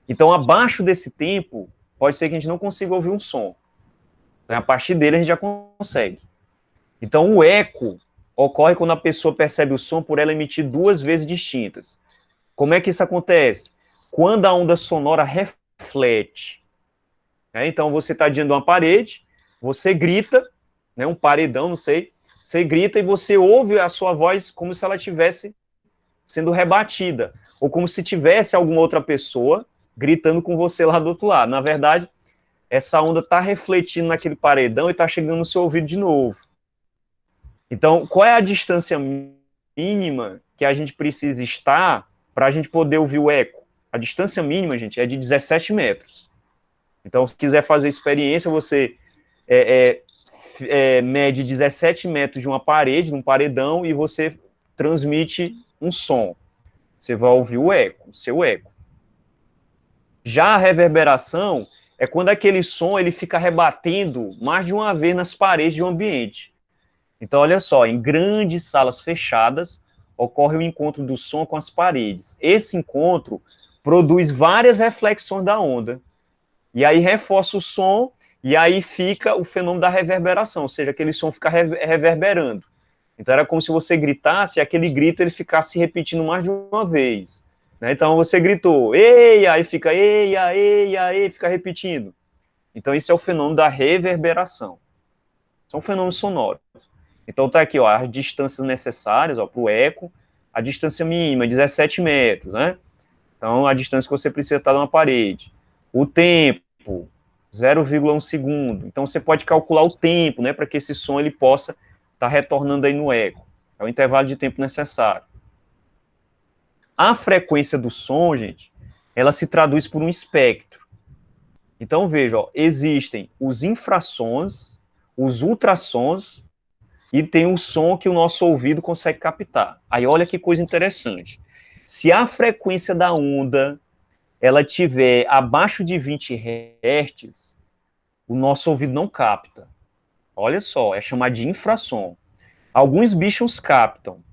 Speaker 1: Então, abaixo desse tempo, pode ser que a gente não consiga ouvir um som. Então, a partir dele, a gente já consegue. Então, o eco ocorre quando a pessoa percebe o som por ela emitir 2 vezes distintas. Como é que isso acontece? Quando a onda sonora reflete. Então, você está diante de uma parede, você grita, né, um paredão, não sei, você grita e você ouve a sua voz como se ela estivesse sendo rebatida, ou como se tivesse alguma outra pessoa gritando com você lá do outro lado. Na verdade, essa onda está refletindo naquele paredão e está chegando no seu ouvido de novo. Então, qual é a distância mínima que a gente precisa estar para a gente poder ouvir o eco? A distância mínima, gente, é de 17 metros. Então, se quiser fazer experiência, você mede 17 metros de uma parede, de um paredão, e você transmite um som. Você vai ouvir o eco, o seu eco. Já a reverberação é quando aquele som ele fica rebatendo mais de uma vez nas paredes de um ambiente. Então, olha só, em grandes salas fechadas, ocorre o encontro do som com as paredes. Esse encontro produz várias reflexões da onda, e aí reforça o som, e aí fica o fenômeno da reverberação, ou seja, aquele som fica reverberando. Então era como se você gritasse e aquele grito ele ficasse repetindo mais de uma vez. Né? Então você gritou, eia, aí fica eia, eia, eia, fica repetindo. Então isso é o fenômeno da reverberação. São fenômenos sonoros. Então tá aqui, ó, as distâncias necessárias, ó, para o eco, a distância mínima é 17 metros, né? Então a distância que você precisa estar de uma parede. O tempo, 0,1 segundo. Então você pode calcular o tempo, né, para que esse som ele possa estar retornando aí no eco. É o intervalo de tempo necessário. A frequência do som, gente, ela se traduz por um espectro. Então veja, ó, existem os infrassons, os ultrassons e tem o som que o nosso ouvido consegue captar. Aí olha que coisa interessante. Se a frequência da onda ela tiver abaixo de 20 Hz, o nosso ouvido não capta. Olha só, é chamado de infrassom. Alguns bichos captam.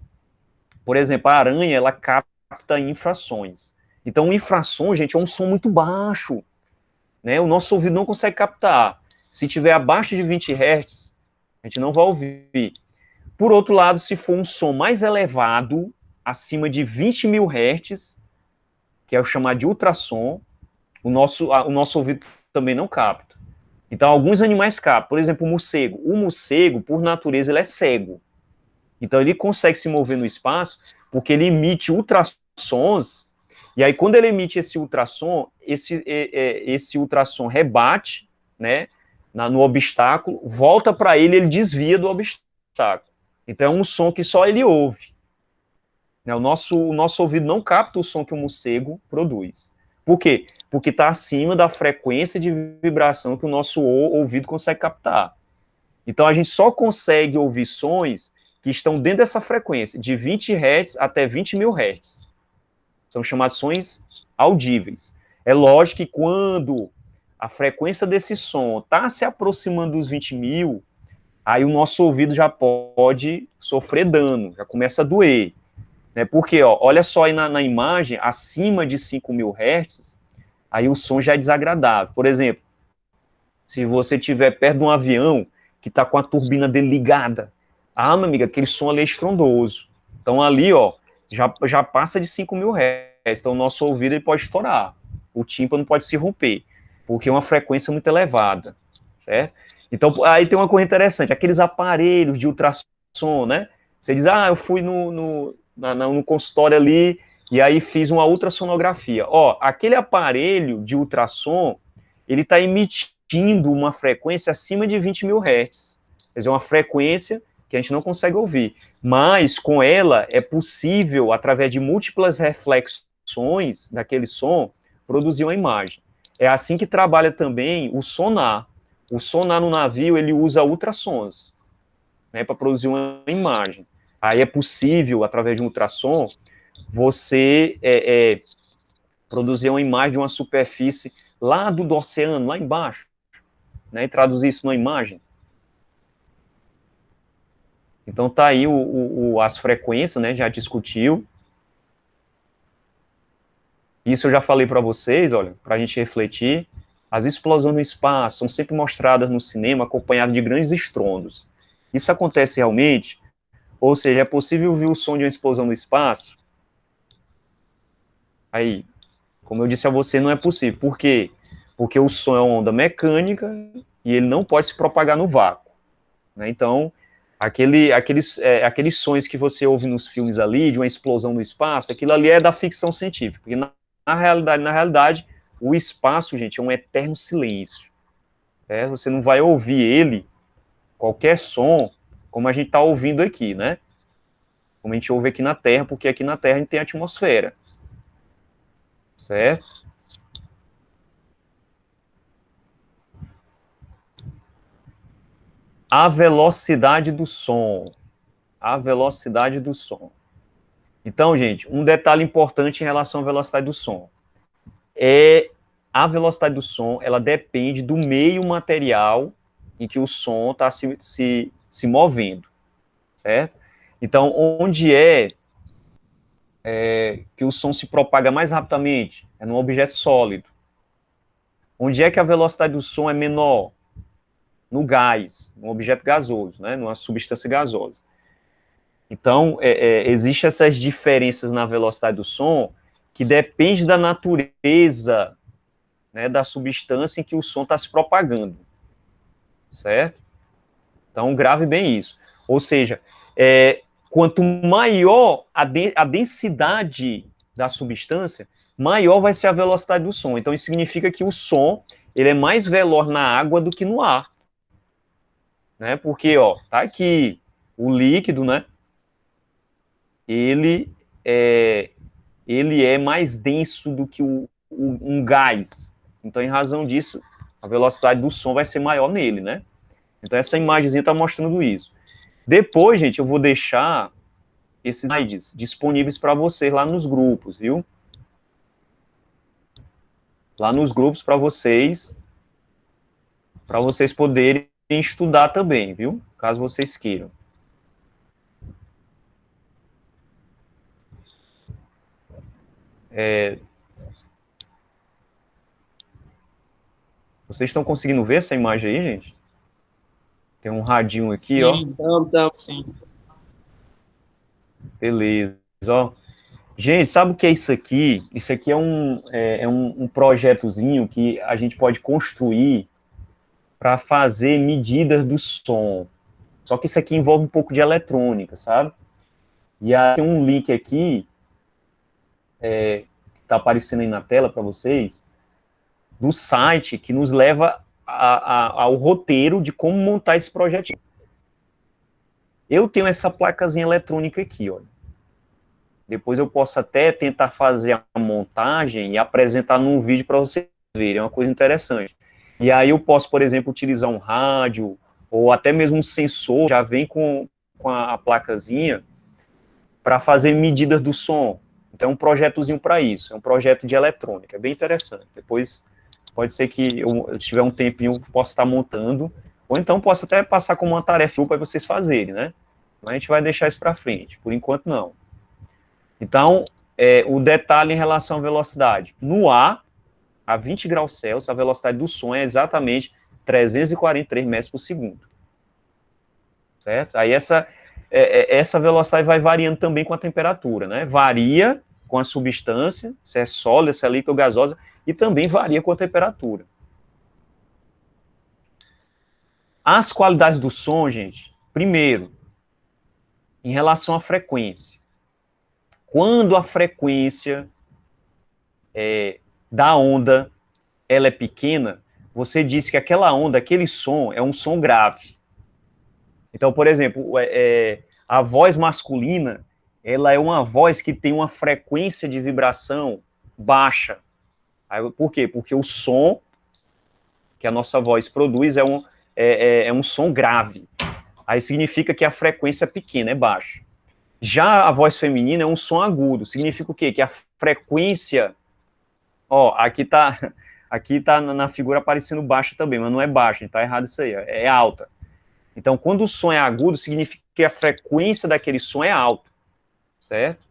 Speaker 1: Por exemplo, a aranha, ela capta infrações. Então, o infrassom, gente, é um som muito baixo. Né? O nosso ouvido não consegue captar. Se tiver abaixo de 20 Hz, a gente não vai ouvir. Por outro lado, se for um som mais elevado, acima de 20.000 Hz, que é o chamado de ultrassom, o nosso ouvido também não capta. Então, alguns animais captam. Por exemplo, o morcego. O morcego, por natureza, ele é cego. Então, ele consegue se mover no espaço porque ele emite ultrassons, e aí, quando ele emite esse ultrassom, esse ultrassom rebate, né, no obstáculo, volta para ele, ele desvia do obstáculo. Então, é um som que só ele ouve. O nosso ouvido não capta o som que o morcego produz. Por quê? Porque está acima da frequência de vibração que o nosso ouvido consegue captar. Então, a gente só consegue ouvir sons que estão dentro dessa frequência, de 20 Hz até 20.000 Hz. São chamados sons audíveis. É lógico que quando a frequência desse som está se aproximando dos 20.000, aí o nosso ouvido já pode sofrer dano, já começa a doer. Né? Porque, ó, olha só aí na imagem, acima de 5.000 Hz, aí o som já é desagradável. Por exemplo, se você estiver perto de um avião que está com a turbina dele ligada, minha amiga, aquele som ali é estrondoso. Então ali, ó, já passa de 5.000 Hz, então o nosso ouvido ele pode estourar, o tímpano pode se romper, porque é uma frequência muito elevada, certo? Então, aí tem uma coisa interessante, aqueles aparelhos de ultrassom, né? Você diz, eu fui no consultório ali, e aí fiz uma ultrassonografia. Ó, aquele aparelho de ultrassom, ele está emitindo uma frequência acima de 20.000 Hz. Quer dizer, uma frequência que a gente não consegue ouvir. Mas, com ela, é possível, através de múltiplas reflexões daquele som, produzir uma imagem. É assim que trabalha também o sonar. O sonar no navio, ele usa ultrassons, né, para produzir uma imagem. Aí é possível, através de um ultrassom, você produzir uma imagem de uma superfície lá do oceano, lá embaixo, né, e traduzir isso numa imagem. Então tá aí as frequências, né, já discutiu. Isso eu já falei para vocês, olha, para a gente refletir. As explosões no espaço são sempre mostradas no cinema acompanhadas de grandes estrondos. Isso acontece realmente? Ou seja, é possível ouvir o som de uma explosão no espaço? Aí, como eu disse a você, não é possível. Por quê? Porque o som é uma onda mecânica e ele não pode se propagar no vácuo. Né? Então, aqueles sons que você ouve nos filmes ali, de uma explosão no espaço, aquilo ali é da ficção científica. Porque na realidade, o espaço, gente, é um eterno silêncio. Você não vai ouvir ele, qualquer som, como a gente está ouvindo aqui, né? Como a gente ouve aqui na Terra, porque aqui na Terra a gente tem atmosfera. Certo? A velocidade do som. A velocidade do som. Então, gente, um detalhe importante em relação à velocidade do som. A velocidade do som, ela depende do meio material em que o som está se movendo. Certo? Então, onde que o som se propaga mais rapidamente? É num objeto sólido. Onde é que a velocidade do som é menor? No gás, num objeto gasoso, né? Numa substância gasosa. Então, existem essas diferenças na velocidade do som que depende da natureza, né, da substância em que o som está se propagando, certo? Então, grave bem isso. Ou seja, quanto maior a densidade da substância, maior vai ser a velocidade do som. Então, isso significa que o som ele é mais veloz na água do que no ar. Né? Porque, ó, tá aqui o líquido, né? Ele é mais denso do que um gás. Então, em razão disso, a velocidade do som vai ser maior nele, né? Então, essa imagenzinha está mostrando isso. Depois, gente, eu vou deixar esses slides disponíveis para vocês lá nos grupos, viu? Lá nos grupos para vocês poderem estudar também, viu? Caso vocês queiram. Vocês estão conseguindo ver essa imagem aí, gente? Tem um radinho aqui,
Speaker 3: Sim,
Speaker 1: ó.
Speaker 3: sim.
Speaker 1: Beleza, ó. Gente, sabe o que é isso aqui? Isso aqui é um projetozinho que a gente pode construir para fazer medidas do som. Só que isso aqui envolve um pouco de eletrônica, sabe? E aí tem um link aqui, que está aparecendo aí na tela para vocês, do site que nos leva ao roteiro de como montar esse projetinho. Eu tenho essa placazinha eletrônica aqui, ó. Depois eu posso até tentar fazer a montagem e apresentar num vídeo para vocês verem, é uma coisa interessante. E aí eu posso, por exemplo, utilizar um rádio, ou até mesmo um sensor, já vem com a placazinha, para fazer medidas do som. Então é um projetozinho para isso, é um projeto de eletrônica, é bem interessante. Depois pode ser que eu tiver um tempinho, eu possa estar montando, ou então posso até passar como uma tarefa para vocês fazerem, né? Mas a gente vai deixar isso para frente, por enquanto não. Então, o detalhe em relação à velocidade. No ar, a 20 graus Celsius, a velocidade do som é exatamente 343 metros por segundo. Certo? Aí essa velocidade vai variando também com a temperatura, né? Varia com a substância, se é sólida, se é líquida ou gasosa, e também varia com a temperatura. As qualidades do som, gente, primeiro, em relação à frequência. Quando a frequência da onda ela é pequena, você disse que aquela onda, aquele som, é um som grave. Então, por exemplo, a voz masculina, ela é uma voz que tem uma frequência de vibração baixa. Por quê? Porque o som que a nossa voz produz é um som grave. Aí significa que a frequência é pequena, é baixa. Já a voz feminina é um som agudo. Significa o quê? Que a frequência... Ó, aqui tá na figura aparecendo baixa também, mas não é baixa, tá errado isso aí, é alta. Então, quando o som é agudo, significa que a frequência daquele som é alta, certo?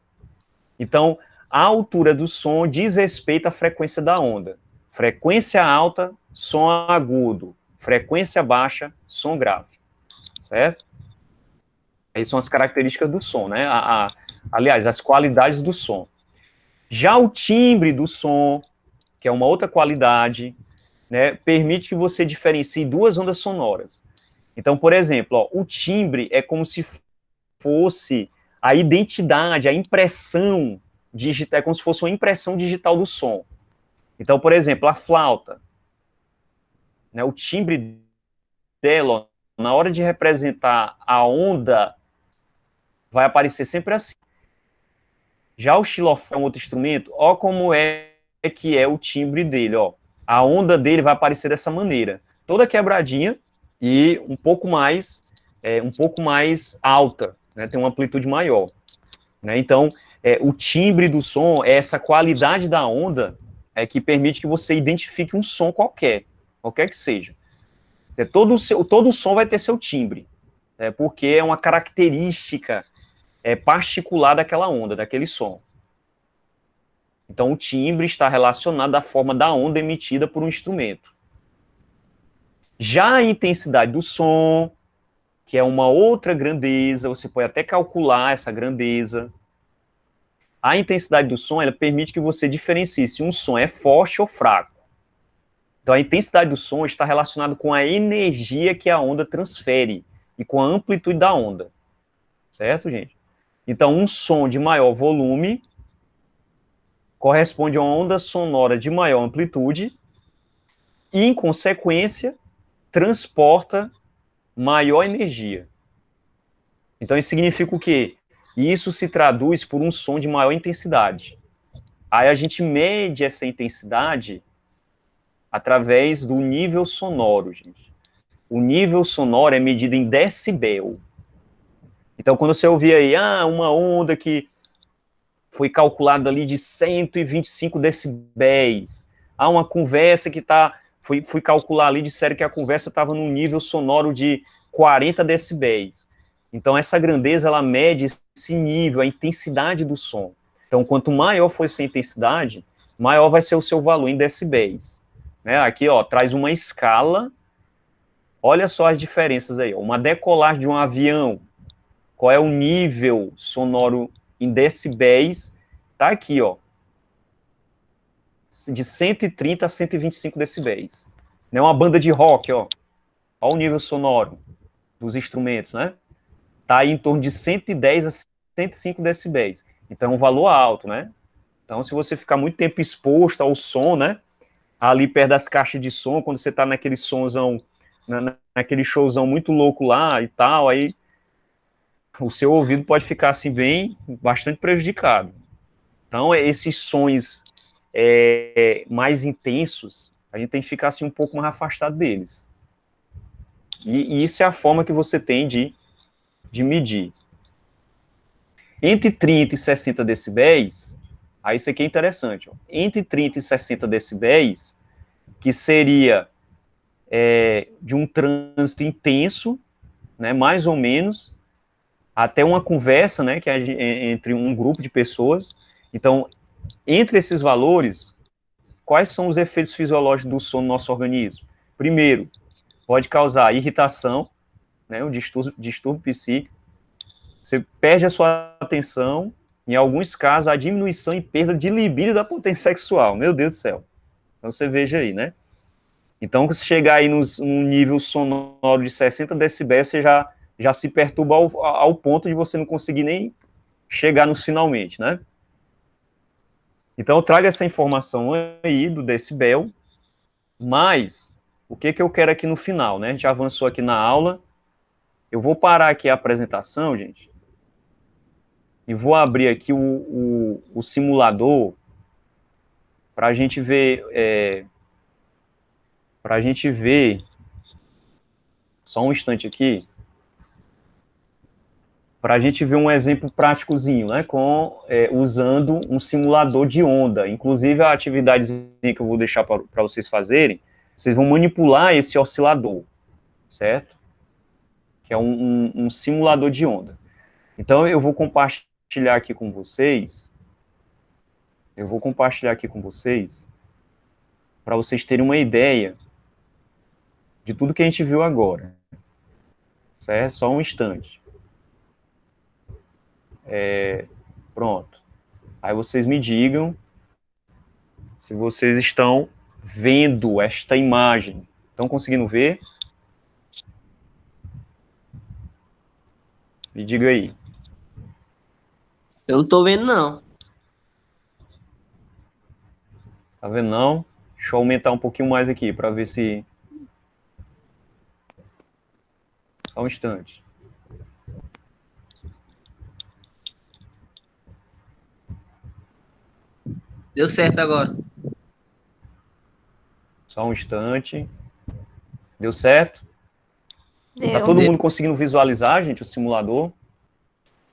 Speaker 1: Então, a altura do som diz respeito à frequência da onda. Frequência alta, som agudo. Frequência baixa, som grave, certo? Essas são as características do som, né? Aliás, as qualidades do som. Já o timbre do som, que é uma outra qualidade, né, permite que você diferencie duas ondas sonoras. Então, por exemplo, ó, o timbre é como se fosse a identidade, a impressão digital, é como se fosse uma impressão digital do som. Então, por exemplo, a flauta, né, o timbre dela, na hora de representar a onda, vai aparecer sempre assim. Já o xilofone é um outro instrumento, ó como que é o timbre dele, ó. A onda dele vai aparecer dessa maneira, toda quebradinha e um pouco mais alta, né? Tem uma amplitude maior, né? Então, o timbre do som é essa qualidade da onda que permite que você identifique um som qualquer que seja. Todo som vai ter seu timbre, porque é uma característica particular daquela onda, daquele som. Então, o timbre está relacionado à forma da onda emitida por um instrumento. Já a intensidade do som, que é uma outra grandeza, você pode até calcular essa grandeza. A intensidade do som, ela permite que você diferencie se um som é forte ou fraco. Então, a intensidade do som está relacionada com a energia que a onda transfere e com a amplitude da onda. Certo, gente? Então, um som de maior volume corresponde a uma onda sonora de maior amplitude e, em consequência, transporta maior energia. Então, isso significa o quê? Isso se traduz por um som de maior intensidade. Aí a gente mede essa intensidade através do nível sonoro, gente. O nível sonoro é medido em decibel. Então, quando você ouvir aí, uma onda que foi calculada ali de 125 decibéis, uma conversa que fui calcular ali, disseram que a conversa estava num nível sonoro de 40 decibéis. Então, essa grandeza, ela mede esse nível, a intensidade do som. Então, quanto maior for essa intensidade, maior vai ser o seu valor em decibéis. Né? Aqui, ó, traz uma escala. Olha só as diferenças aí. Ó. Uma decolagem de um avião. Qual é o nível sonoro em decibéis? Tá aqui, ó. De 130 a 125 decibéis. Né? Uma banda de rock, ó. Olha o nível sonoro dos instrumentos, né? Tá aí em torno de 110 a 105 decibéis. Então, é um valor alto, né? Então, se você ficar muito tempo exposto ao som, né? Ali perto das caixas de som, quando você tá naquele sonzão, naquele showzão muito louco lá e tal, aí o seu ouvido pode ficar, assim, bastante prejudicado. Então, esses sons mais intensos, a gente tem que ficar, assim, um pouco mais afastado deles. E isso é a forma que você tem de medir. Entre 30 e 60 decibéis, aí isso aqui é interessante, ó. Entre 30 e 60 decibéis, que seria de um trânsito intenso, né, mais ou menos, até uma conversa, né, que é entre um grupo de pessoas. Então, entre esses valores, quais são os efeitos fisiológicos do som no nosso organismo? Primeiro, pode causar irritação, né, um distúrbio psíquico. Você perde a sua atenção, em alguns casos, a diminuição e perda de libido da potência sexual. Meu Deus do céu. Então, você veja aí, né? Então, se chegar aí num nível sonoro de 60 decibéis, você já se perturba ao ponto de você não conseguir nem chegar nos finalmente, né? Então, eu trago essa informação aí do decibel, mas o que eu quero aqui no final, né? A gente avançou aqui na aula. Eu vou parar aqui a apresentação, gente, e vou abrir aqui o simulador para a gente ver, só um instante aqui, para a gente ver um exemplo práticozinho, né, usando um simulador de onda. Inclusive, a atividadezinha que eu vou deixar para vocês fazerem, vocês vão manipular esse oscilador, certo? Que é um simulador de onda. Então, eu vou compartilhar aqui com vocês, para vocês terem uma ideia de tudo que a gente viu agora. Certo? Só um instante. Pronto. Aí vocês me digam se vocês estão vendo esta imagem. Estão conseguindo ver? Me diga aí.
Speaker 4: Eu não tô vendo, não.
Speaker 1: Tá vendo, não? Deixa eu aumentar um pouquinho mais aqui, para ver se... Só um instante.
Speaker 4: Deu certo agora.
Speaker 1: Só um instante. Deu certo?
Speaker 5: Deu.
Speaker 1: Tá todo mundo conseguindo visualizar, gente, o simulador?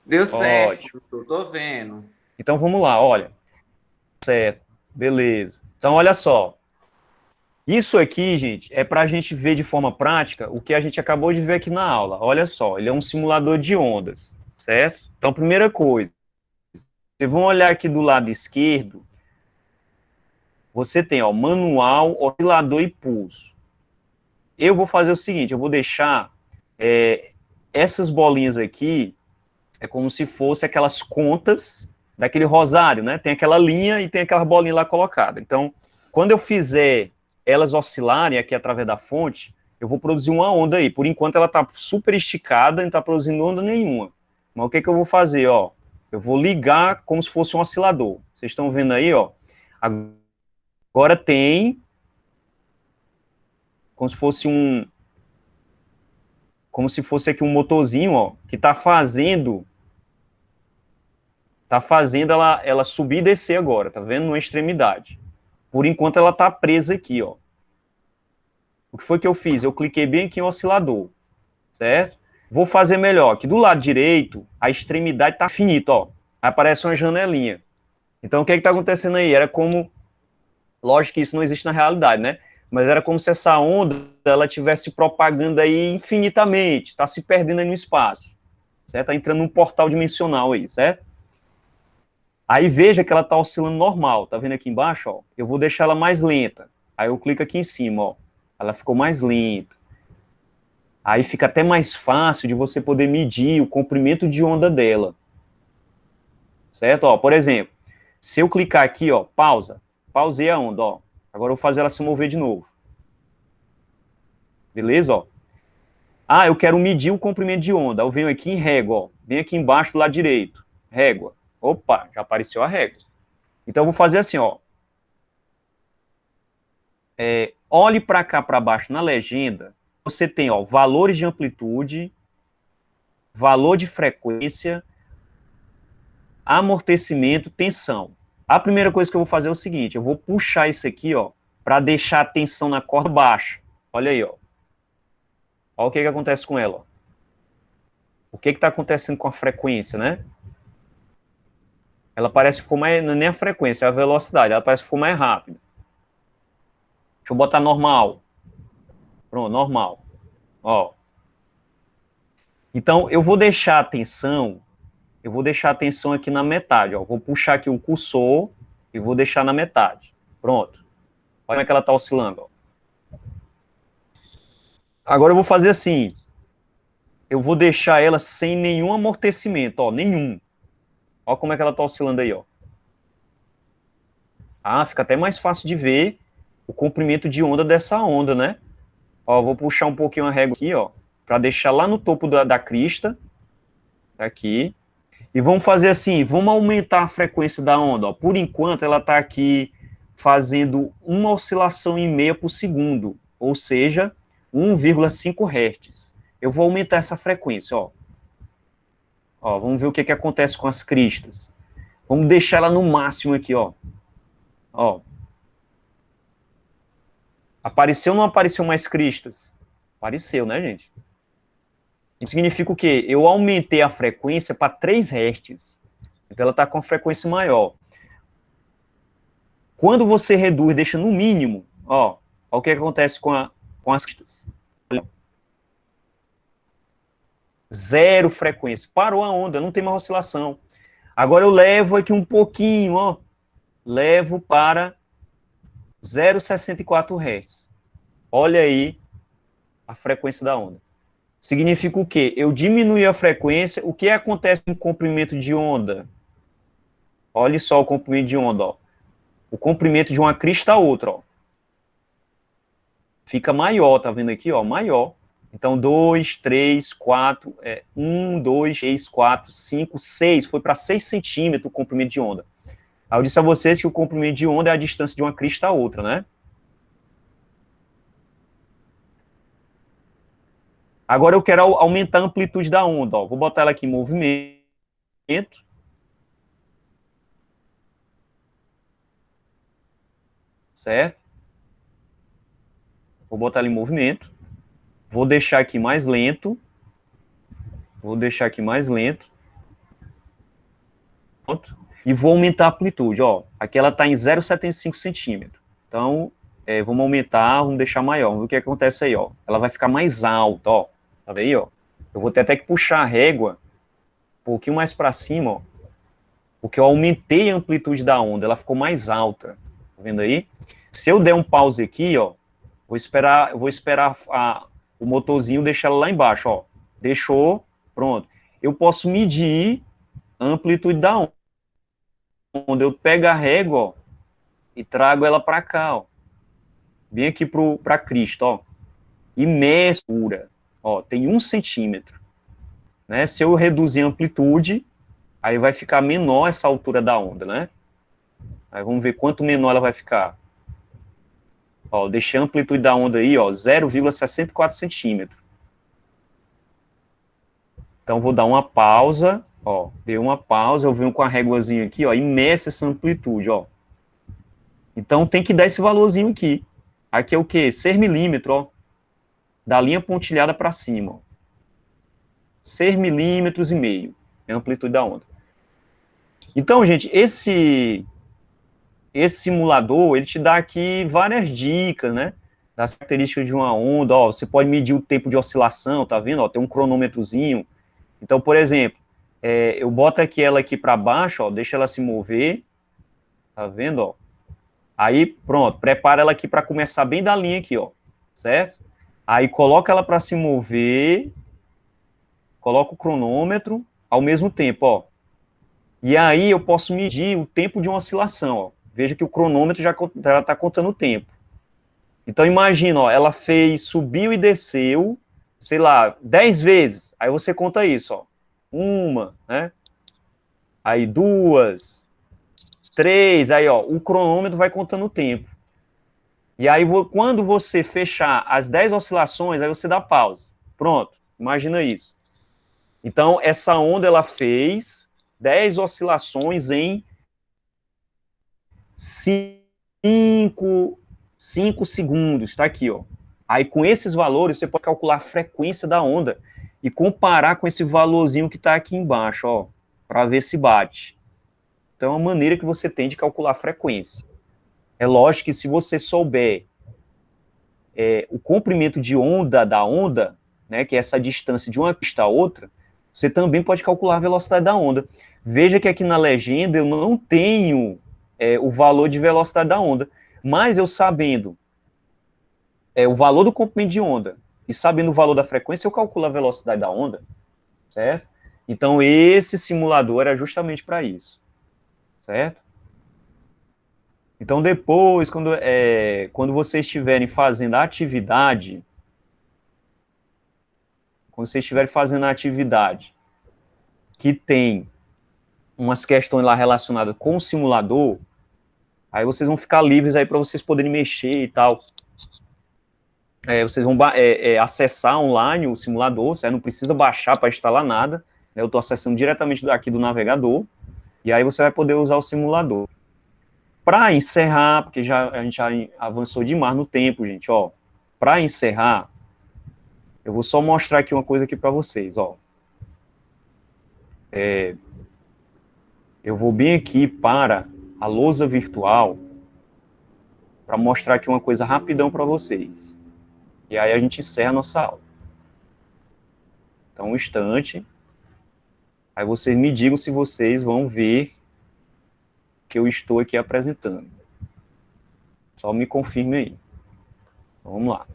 Speaker 3: Deu certo,
Speaker 1: Ótimo.
Speaker 3: professor, tô vendo.
Speaker 1: Então, vamos lá, olha. Certo, beleza. Então, olha só. Isso aqui, gente, é para a gente ver de forma prática o que a gente acabou de ver aqui na aula. Olha só, ele é um simulador de ondas, certo? Então, primeira coisa, vocês vão olhar aqui do lado esquerdo, você tem, ó, manual, oscilador e pulso. Eu vou fazer o seguinte, eu vou deixar essas bolinhas aqui é como se fosse aquelas contas daquele rosário, né? Tem aquela linha e tem aquela bolinha lá colocada. Então, quando eu fizer elas oscilarem aqui através da fonte, eu vou produzir uma onda aí. Por enquanto ela está super esticada, não está produzindo onda nenhuma. Mas o que que eu vou fazer, ó? Eu vou ligar como se fosse um oscilador. Vocês estão vendo aí, ó? Agora tem como se fosse aqui um motorzinho, ó, que está fazendo ela subir e descer agora, tá vendo? Numa extremidade. Por enquanto ela está presa aqui, ó. O que foi que eu fiz? Eu cliquei bem aqui em oscilador, certo? Vou fazer melhor. Aqui do lado direito, a extremidade está finita, ó. Aí aparece uma janelinha. Então, o que está acontecendo aí? Era como... Lógico que isso não existe na realidade, né? Mas era como se essa onda, ela estivesse propagando aí infinitamente, está se perdendo aí no espaço, certo? Está entrando num portal dimensional aí, certo? Aí veja que ela está oscilando normal, tá vendo aqui embaixo, ó? Eu vou deixar ela mais lenta. Aí eu clico aqui em cima, ó. Ela ficou mais lenta. Aí fica até mais fácil de você poder medir o comprimento de onda dela. Certo? Ó, por exemplo, se eu clicar aqui, ó, pausa. Pausei a onda, ó. Agora eu vou fazer ela se mover de novo. Beleza, ó? Ah, eu quero medir o comprimento de onda. Eu venho aqui em régua, ó. Venho aqui embaixo do lado direito. Régua. Opa, já apareceu a régua. Então eu vou fazer assim, ó. Olhe para cá, para baixo, na legenda. Você tem, ó, valores de amplitude, valor de frequência, amortecimento, tensão. A primeira coisa que eu vou fazer é o seguinte, eu vou puxar isso aqui, ó, para deixar a tensão na corda baixa. Olha aí, ó. Olha o que acontece com ela, ó. O que está acontecendo com a frequência, né? Ela parece que ficou mais... Não é nem a frequência, é a velocidade. Ela parece que ficou mais rápida. Deixa eu botar normal. Pronto, normal. Ó. Então, eu vou deixar a tensão... Eu vou deixar a tensão aqui na metade, ó. Vou puxar aqui o cursor e vou deixar na metade. Pronto. Olha como é que ela está oscilando, ó. Agora eu vou fazer assim. Eu vou deixar ela sem nenhum amortecimento, ó. Nenhum. Olha como é que ela está oscilando aí, ó. Ah, fica até mais fácil de ver o comprimento de onda dessa onda, né? Ó, vou puxar um pouquinho a régua aqui, ó, para deixar lá no topo da crista. Aqui. E vamos fazer assim, vamos aumentar a frequência da onda, ó. Por enquanto, ela está aqui fazendo uma oscilação em meia por segundo, ou seja, 1,5 Hz. Eu vou aumentar essa frequência, ó. Ó, vamos ver o que acontece com as cristas. Vamos deixar ela no máximo aqui, ó. Ó. Apareceu ou não apareceu mais cristas? Apareceu, né, gente? Isso significa o quê? Eu aumentei a frequência para 3 Hz. Então ela está com a frequência maior. Quando você reduz, deixa no mínimo, ó o que acontece com as cristas. Zero frequência. Parou a onda, não tem mais oscilação. Agora eu levo aqui um pouquinho, ó. Levo para 0,64 Hz. Olha aí a frequência da onda. Significa o quê? Eu diminui a frequência. O que acontece com o comprimento de onda? Olha só o comprimento de onda, ó. O comprimento de uma crista a outra, ó. Fica maior, tá vendo aqui, ó? Maior. Então, 2, 3, 4, 1, 2, 3, 4, 5, 6. Foi para 6 centímetros o comprimento de onda. Aí eu disse a vocês que o comprimento de onda é a distância de uma crista a outra, né? Agora eu quero aumentar a amplitude da onda, ó. Vou botar ela aqui em movimento. Certo? Vou botar ela em movimento. Vou deixar aqui mais lento. Vou deixar aqui mais lento. Pronto. E vou aumentar a amplitude, ó. Aqui ela está em 0,75 centímetros. Então, vamos aumentar, vamos deixar maior. Vamos ver o que acontece aí, ó. Ela vai ficar mais alta, ó. Tá vendo aí, ó? Eu vou ter até que puxar a régua um pouquinho mais para cima, ó. Porque eu aumentei a amplitude da onda, ela ficou mais alta. Tá vendo aí? Se eu der um pause aqui, ó, vou esperar o motorzinho deixar ela lá embaixo, ó. Deixou, Pronto. Eu posso medir a amplitude da onda. Eu pego a régua, ó, e trago ela para cá, ó. Bem aqui para Cristo, ó. E meço, ó, tem 1 centímetro. Né? Se eu reduzir a amplitude, aí vai ficar menor essa altura da onda, né? Aí vamos ver quanto menor ela vai ficar. Ó, deixei a amplitude da onda aí, ó, 0,64 centímetros. Então, vou dar uma pausa, ó, dei uma pausa, eu venho com a réguazinha aqui, ó, e meço essa amplitude, ó. Então, tem que dar esse valorzinho aqui. Aqui é o quê? 6 milímetros, ó, da linha pontilhada para cima, ó. 6 milímetros e meio é a amplitude da onda. Então, gente, esse simulador, ele te dá aqui várias dicas, né, das características de uma onda, ó, você pode medir o tempo de oscilação, tá vendo, ó, tem um cronômetrozinho. Então, por exemplo, eu boto aqui ela aqui para baixo, ó, deixa ela se mover, tá vendo, ó, aí, pronto, prepara ela aqui para começar bem da linha aqui, ó, certo? Aí, coloca ela para se mover, coloca o cronômetro ao mesmo tempo, ó. E aí eu posso medir o tempo de uma oscilação, ó. Veja que o cronômetro já está contando o tempo. Então imagina, ó, ela subiu e desceu, sei lá, 10 vezes. Aí você conta isso, ó. 1, né? Aí 2, 3, aí ó, o cronômetro vai contando o tempo. E aí quando você fechar as 10 oscilações, aí você dá pausa. Pronto, imagina isso. Então essa onda ela fez 10 oscilações em 5 segundos, tá aqui, ó. Aí com esses valores você pode calcular a frequência da onda e comparar com esse valorzinho que está aqui embaixo, ó, para ver se bate. Então é uma maneira que você tem de calcular a frequência. É lógico que se você souber o comprimento de onda da onda, né, que é essa distância de uma pista a outra, você também pode calcular a velocidade da onda. Veja que aqui na legenda eu não tenho o valor de velocidade da onda, mas eu sabendo o valor do comprimento de onda e sabendo o valor da frequência, eu calculo a velocidade da onda, certo? Então esse simulador era justamente para isso, certo? Então depois, quando vocês estiverem fazendo a atividade, que tem umas questões lá relacionadas com o simulador, aí vocês vão ficar livres aí para vocês poderem mexer e tal. Vocês vão acessar online o simulador, você não precisa baixar para instalar nada, né? Eu estou acessando diretamente daqui do navegador, e aí você vai poder usar o simulador. Para encerrar, porque a gente já avançou demais no tempo, gente, ó. Para encerrar, eu vou só mostrar aqui uma coisa aqui para vocês, ó. Eu vou bem aqui para a lousa virtual para mostrar aqui uma coisa rapidão para vocês. E aí a gente encerra a nossa aula. Então, um instante. Aí vocês me digam se vocês vão ver o que eu estou aqui apresentando. Só me confirme aí. Então, vamos lá.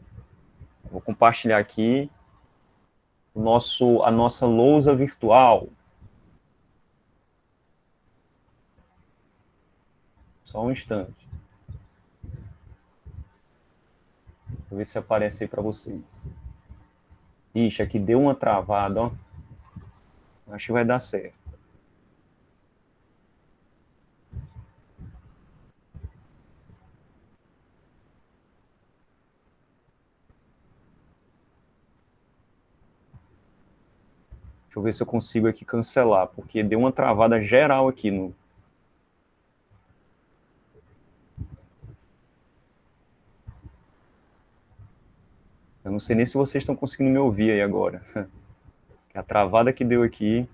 Speaker 1: Vou compartilhar aqui a nossa lousa virtual. Só um instante. Vou ver se aparece aí para vocês. Ixi, aqui deu uma travada, ó. Acho que vai dar certo. Deixa eu ver se eu consigo aqui cancelar, porque deu uma travada geral aqui no... Eu não sei nem se vocês estão conseguindo me ouvir aí agora. A travada que deu aqui...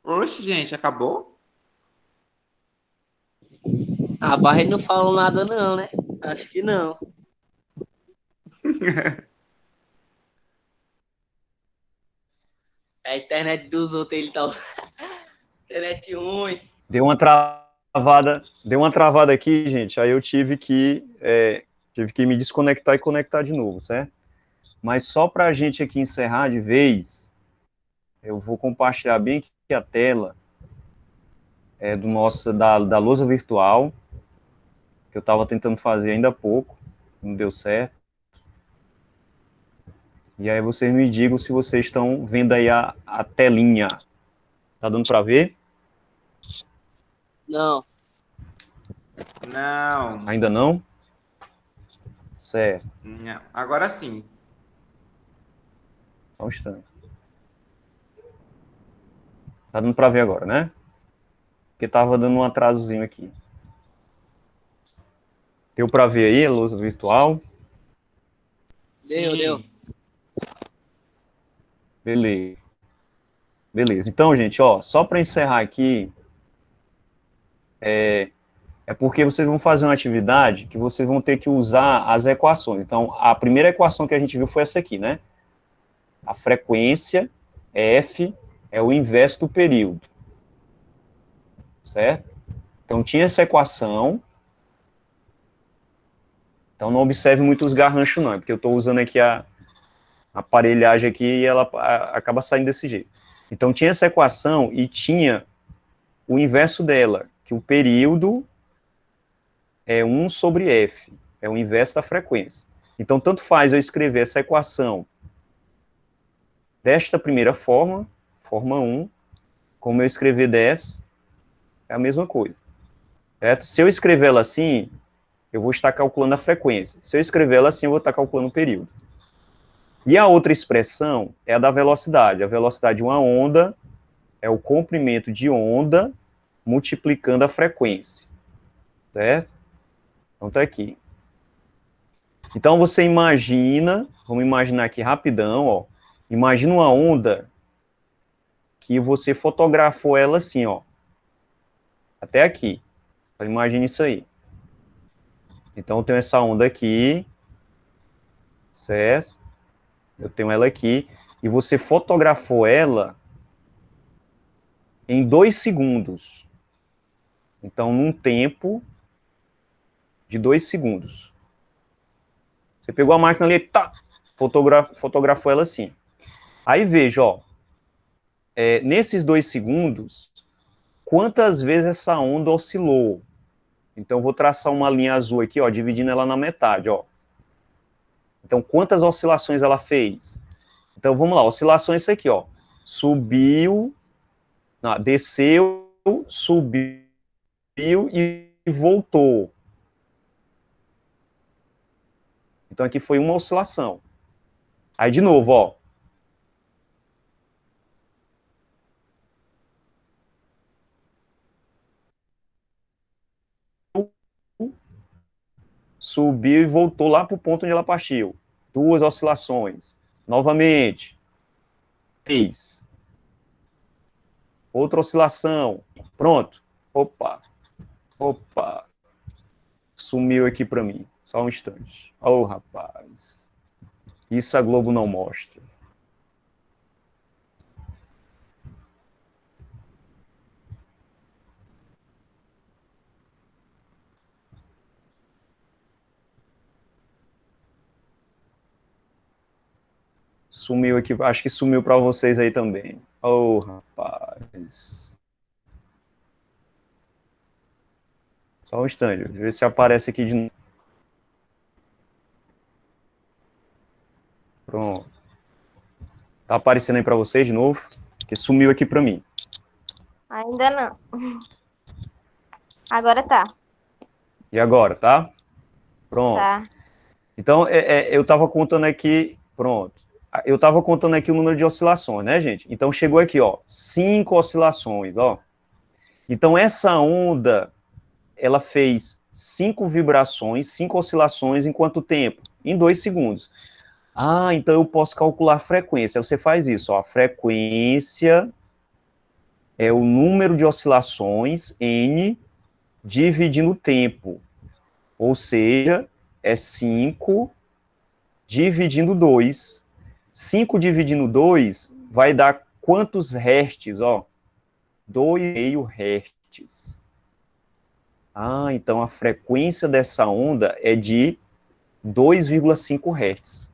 Speaker 3: Oxe, gente, acabou?
Speaker 4: A barra não falou nada não, né? Acho que não. É a internet dos outros, ele tá... internet ruim.
Speaker 1: Deu uma travada aqui, gente, aí eu tive que me desconectar e conectar de novo, certo? Mas só para a gente aqui encerrar de vez, eu vou compartilhar bem aqui a tela da lousa virtual, que eu estava tentando fazer ainda há pouco, não deu certo. E aí vocês me digam se vocês estão vendo aí a telinha. Tá dando para ver?
Speaker 4: Não.
Speaker 3: Não,
Speaker 1: Ainda não? Certo,
Speaker 3: não. Agora sim.
Speaker 1: só um instante. Tá dando para ver agora, né? Porque tava dando um atrasozinho aqui. Deu para ver aí a lousa virtual?
Speaker 4: Deu.
Speaker 3: Sim.
Speaker 1: Beleza. Beleza. Então, gente, ó, só para encerrar aqui, é porque vocês vão fazer uma atividade que vocês vão ter que usar as equações. Então, a primeira equação que a gente viu foi essa aqui, né? A frequência, F, é o inverso do período. Certo? Então, tinha essa equação. Então, não observe muito os garranchos, não, porque eu estou usando aqui a aparelhagem aqui e ela acaba saindo desse jeito. Então, tinha essa equação e tinha o inverso dela, que o período é 1 sobre F, é o inverso da frequência. Então, tanto faz eu escrever essa equação desta primeira forma, forma 1, como eu escrever dessa, é a mesma coisa. Certo? Se eu escrever ela assim, eu vou estar calculando a frequência. Se eu escrever ela assim, eu vou estar calculando o período. E a outra expressão é a da velocidade. A velocidade de uma onda é o comprimento de onda multiplicando a frequência. Certo? Então tá aqui. Então você imagina, vamos imaginar aqui rapidão, ó. Imagina uma onda que você fotografou ela assim, ó. Até aqui. Então, imagine isso aí. Então eu tenho essa onda aqui, certo? Eu tenho ela aqui, e você fotografou ela em 2 segundos. Então, num tempo de 2 segundos. Você pegou a máquina ali, tá, fotografou ela assim. Aí veja, ó, nesses 2 segundos, quantas vezes essa onda oscilou? Então, eu vou traçar uma linha azul aqui, ó, dividindo ela na metade, ó. Então, quantas oscilações ela fez? Então, vamos lá, oscilação é isso aqui, ó. Subiu, não, desceu, subiu e voltou. Então, aqui foi uma oscilação. Aí, de novo, ó. Subiu e voltou lá para o ponto onde ela partiu. 2 oscilações. Novamente. 3. Outra oscilação. Pronto. Opa. Opa. Sumiu aqui para mim. Só um instante. Oh, rapaz. Isso a Globo não mostra. Sumiu aqui, acho que sumiu para vocês aí também. Oh, rapaz. Só um instante, deixa eu ver se aparece aqui de novo. Pronto. Tá aparecendo aí para vocês de novo? Que sumiu aqui para mim.
Speaker 5: Ainda não. Agora tá.
Speaker 1: E agora, tá? Pronto.
Speaker 5: Tá.
Speaker 1: Então, eu estava contando aqui, pronto. Eu estava contando aqui o número de oscilações, né, gente? Então, chegou aqui, ó, 5 oscilações, ó. Então, essa onda, ela fez 5 vibrações, 5 oscilações em quanto tempo? Em 2 segundos. Ah, então eu posso calcular a frequência. Aí você faz isso, ó, a frequência é o número de oscilações, n, dividindo o tempo. Ou seja, é 5 dividindo 2. 5 dividindo 2 vai dar quantos hertz, ó? 2,5 hertz. Ah, então a frequência dessa onda é de 2,5 hertz.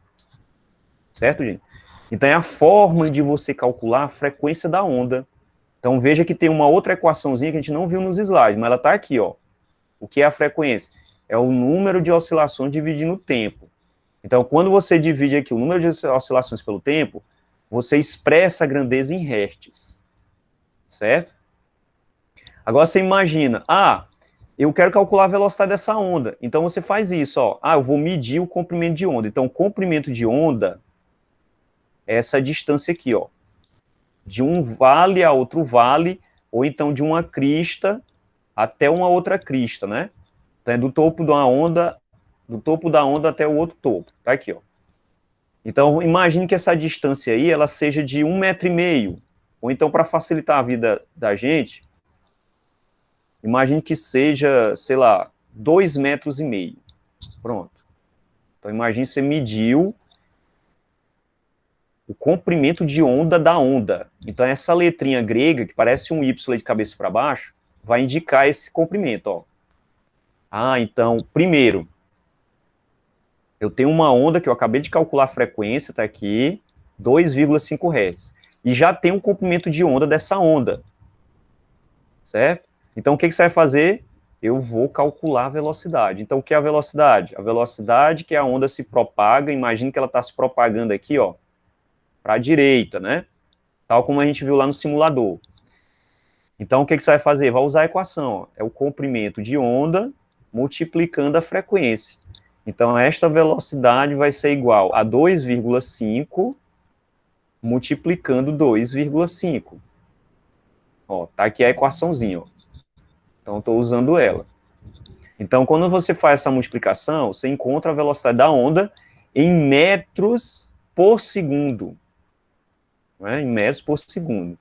Speaker 1: Certo, gente? Então é a forma de você calcular a frequência da onda. Então veja que tem uma outra equaçãozinha que a gente não viu nos slides, mas ela está aqui, ó. O que é a frequência? É o número de oscilações dividindo o tempo. Então, quando você divide aqui o número de oscilações pelo tempo, você expressa a grandeza em hertz. Certo? Agora você imagina, eu quero calcular a velocidade dessa onda. Então você faz isso, ó. Eu vou medir o comprimento de onda. Então, o comprimento de onda é essa distância aqui, ó. De um vale a outro vale, ou então de uma crista até uma outra crista, né? Então é do topo da onda até o outro topo. Tá aqui, ó. Então, imagine que essa distância aí, ela seja de 1,5 metro. Ou então, para facilitar a vida da gente, imagine que seja, sei lá, 2,5 metros. Pronto. Então, imagine que você mediu o comprimento de onda da onda. Então, essa letrinha grega, que parece um Y de cabeça para baixo, vai indicar esse comprimento, ó. Então, primeiro, eu tenho uma onda que eu acabei de calcular a frequência, tá aqui, 2,5 Hz. E já tem um comprimento de onda dessa onda. Certo? Então, o que você vai fazer? Eu vou calcular a velocidade. Então, o que é a velocidade? A velocidade que a onda se propaga, imagine que ela está se propagando aqui, ó, para a direita, né? Tal como a gente viu lá no simulador. Então, o que você vai fazer? Vai usar a equação, ó. É o comprimento de onda multiplicando a frequência. Então, esta velocidade vai ser igual a 2,5 multiplicando 2,5. Ó, tá aqui a equaçãozinha, ó. Então, estou usando ela. Então, quando você faz essa multiplicação, você encontra a velocidade da onda em metros por segundo. Né? Em metros por segundo.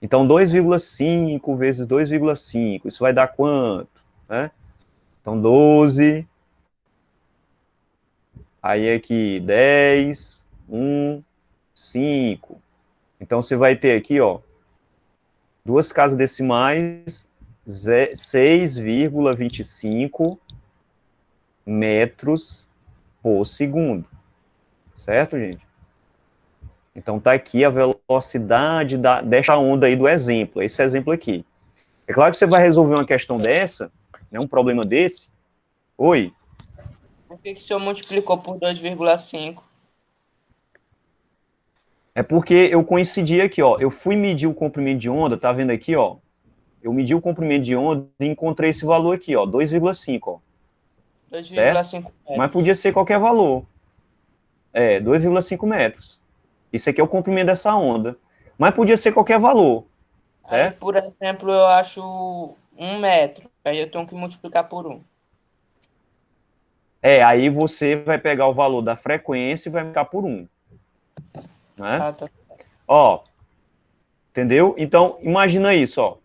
Speaker 1: Então, 2,5 vezes 2,5, isso vai dar quanto? Né? Então, 12... Aí aqui, 10, 1, 5. Então, você vai ter aqui, ó, duas casas decimais, 6,25 metros por segundo. Certo, gente? Então, tá aqui a velocidade desta onda aí do exemplo, esse exemplo aqui. É claro que você vai resolver uma questão dessa, né, um problema desse. Oi?
Speaker 6: Por que o senhor multiplicou por 2,5?
Speaker 1: É porque eu coincidi aqui, ó. Eu fui medir o comprimento de onda, tá vendo aqui, ó? Eu medi o comprimento de onda e encontrei esse valor aqui, ó, 2,5, ó.
Speaker 6: 2,5 metros.
Speaker 1: Mas podia ser qualquer valor. 2,5 metros. Isso aqui é o comprimento dessa onda. Mas podia ser qualquer valor. Certo?
Speaker 6: Aí, por exemplo, eu acho 1 metro. Aí eu tenho que multiplicar por 1.
Speaker 1: Aí você vai pegar o valor da frequência e vai ficar por 1. Né?
Speaker 6: Tá.
Speaker 1: Ó, entendeu? Então, imagina isso, ó.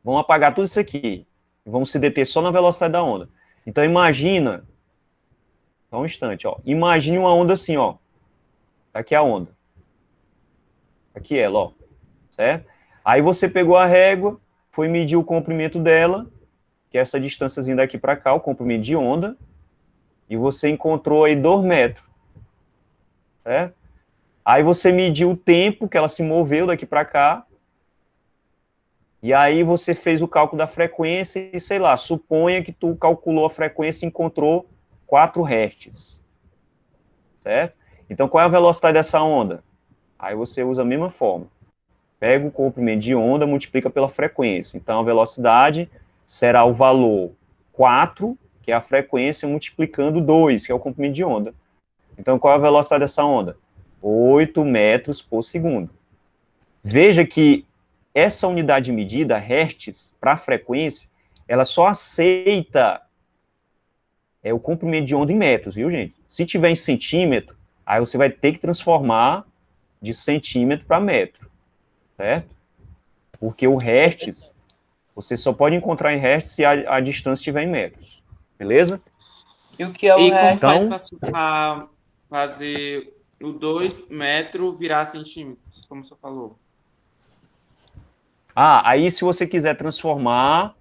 Speaker 1: Vamos apagar tudo isso aqui. Vamos se deter só na velocidade da onda. Então, imagina... Só um instante, ó. Imagine uma onda assim, ó. Aqui é a onda. Aqui ela, ó. Certo? Aí você pegou a régua, foi medir o comprimento dela, que é essa distânciazinha daqui para cá, o comprimento de onda, e você encontrou aí 2 metros. Certo? Aí você mediu o tempo que ela se moveu daqui para cá, e aí você fez o cálculo da frequência e, sei lá, suponha que tu calculou a frequência e encontrou 4 Hz. Certo? Então, qual é a velocidade dessa onda? Aí você usa a mesma forma. Pega o comprimento de onda, multiplica pela frequência. Então, a velocidade será o valor 4, que é a frequência, multiplicando 2, que é o comprimento de onda. Então, qual é a velocidade dessa onda? 8 metros por segundo. Veja que essa unidade de medida, Hertz, para a frequência, ela só aceita o comprimento de onda em metros, viu, gente? Se tiver em centímetro, aí você vai ter que transformar de centímetro para metro. certo? Porque o Hertz, você só pode encontrar em Hertz se a distância estiver em metros, beleza?
Speaker 6: E o que é o
Speaker 3: E como
Speaker 6: resto?
Speaker 3: faz
Speaker 1: Então,
Speaker 3: para fazer o 2 metros virar centímetros, como você falou?
Speaker 1: aí se você quiser transformar,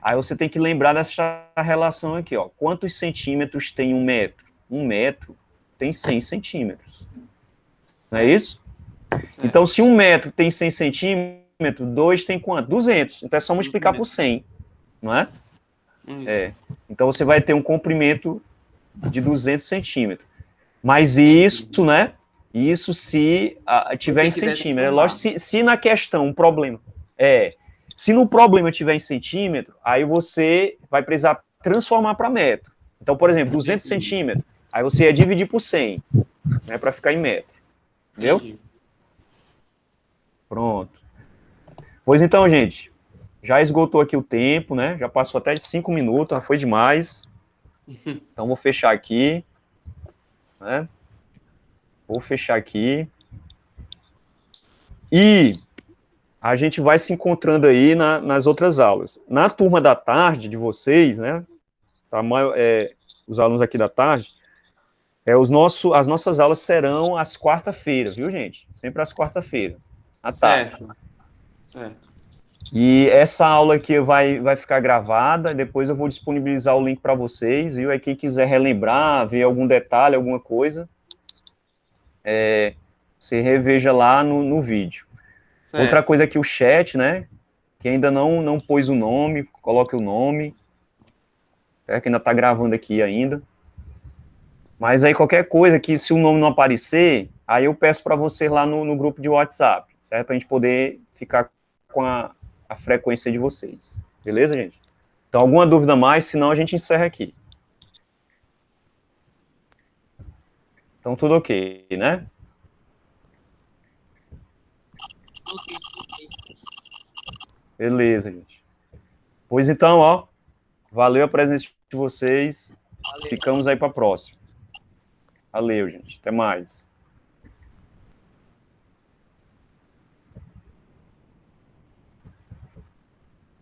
Speaker 1: aí você tem que lembrar dessa relação aqui, ó. Quantos centímetros tem 1 metro? 1 metro tem 100 centímetros. Não é isso? Então, se 1 metro tem 100 centímetros, 2 tem quanto? 200. Então, é só multiplicar por 100, não é?
Speaker 3: Isso.
Speaker 1: Então, você vai ter um comprimento de 200 centímetros. Mas isso, né? Isso se tiver
Speaker 3: Você
Speaker 1: em
Speaker 3: quiser
Speaker 1: centímetro. É
Speaker 3: transformar.
Speaker 1: lógico, se na questão, um problema. Se no problema tiver em centímetro, aí você vai precisar transformar para metro. Então, por exemplo, 200 centímetros, aí você ia dividir por 100, né? Para ficar em metro. Entendeu?
Speaker 3: Entendi.
Speaker 1: Pronto. Pois então, gente, já esgotou aqui o tempo, né? Já passou até de 5 minutos, já foi demais. Então, vou fechar aqui, né? Vou fechar aqui. E a gente vai se encontrando aí nas outras aulas. Na turma da tarde de vocês, né? Os alunos aqui da tarde, as nossas aulas serão às quarta-feiras, viu, gente? Sempre às quarta-feiras, à tarde.
Speaker 3: Certo.
Speaker 1: E essa aula aqui vai ficar gravada, depois eu vou disponibilizar o link para vocês, viu? Aí quem quiser relembrar, ver algum detalhe, alguma coisa, você reveja lá no vídeo.
Speaker 3: Certo.
Speaker 1: Outra coisa aqui, o chat, né? Que ainda não pôs o nome, coloque o nome, que ainda está gravando aqui ainda. Mas aí qualquer coisa que, se o nome não aparecer, aí eu peço para vocês lá no grupo de WhatsApp, certo? Para a gente poder ficar com a frequência de vocês. Beleza, gente? Então, alguma dúvida mais? Senão a gente encerra aqui. Então, tudo ok, né? Beleza, gente. Pois então, ó, valeu a presença de vocês. Ficamos aí para a próxima. Valeu, gente. Até mais.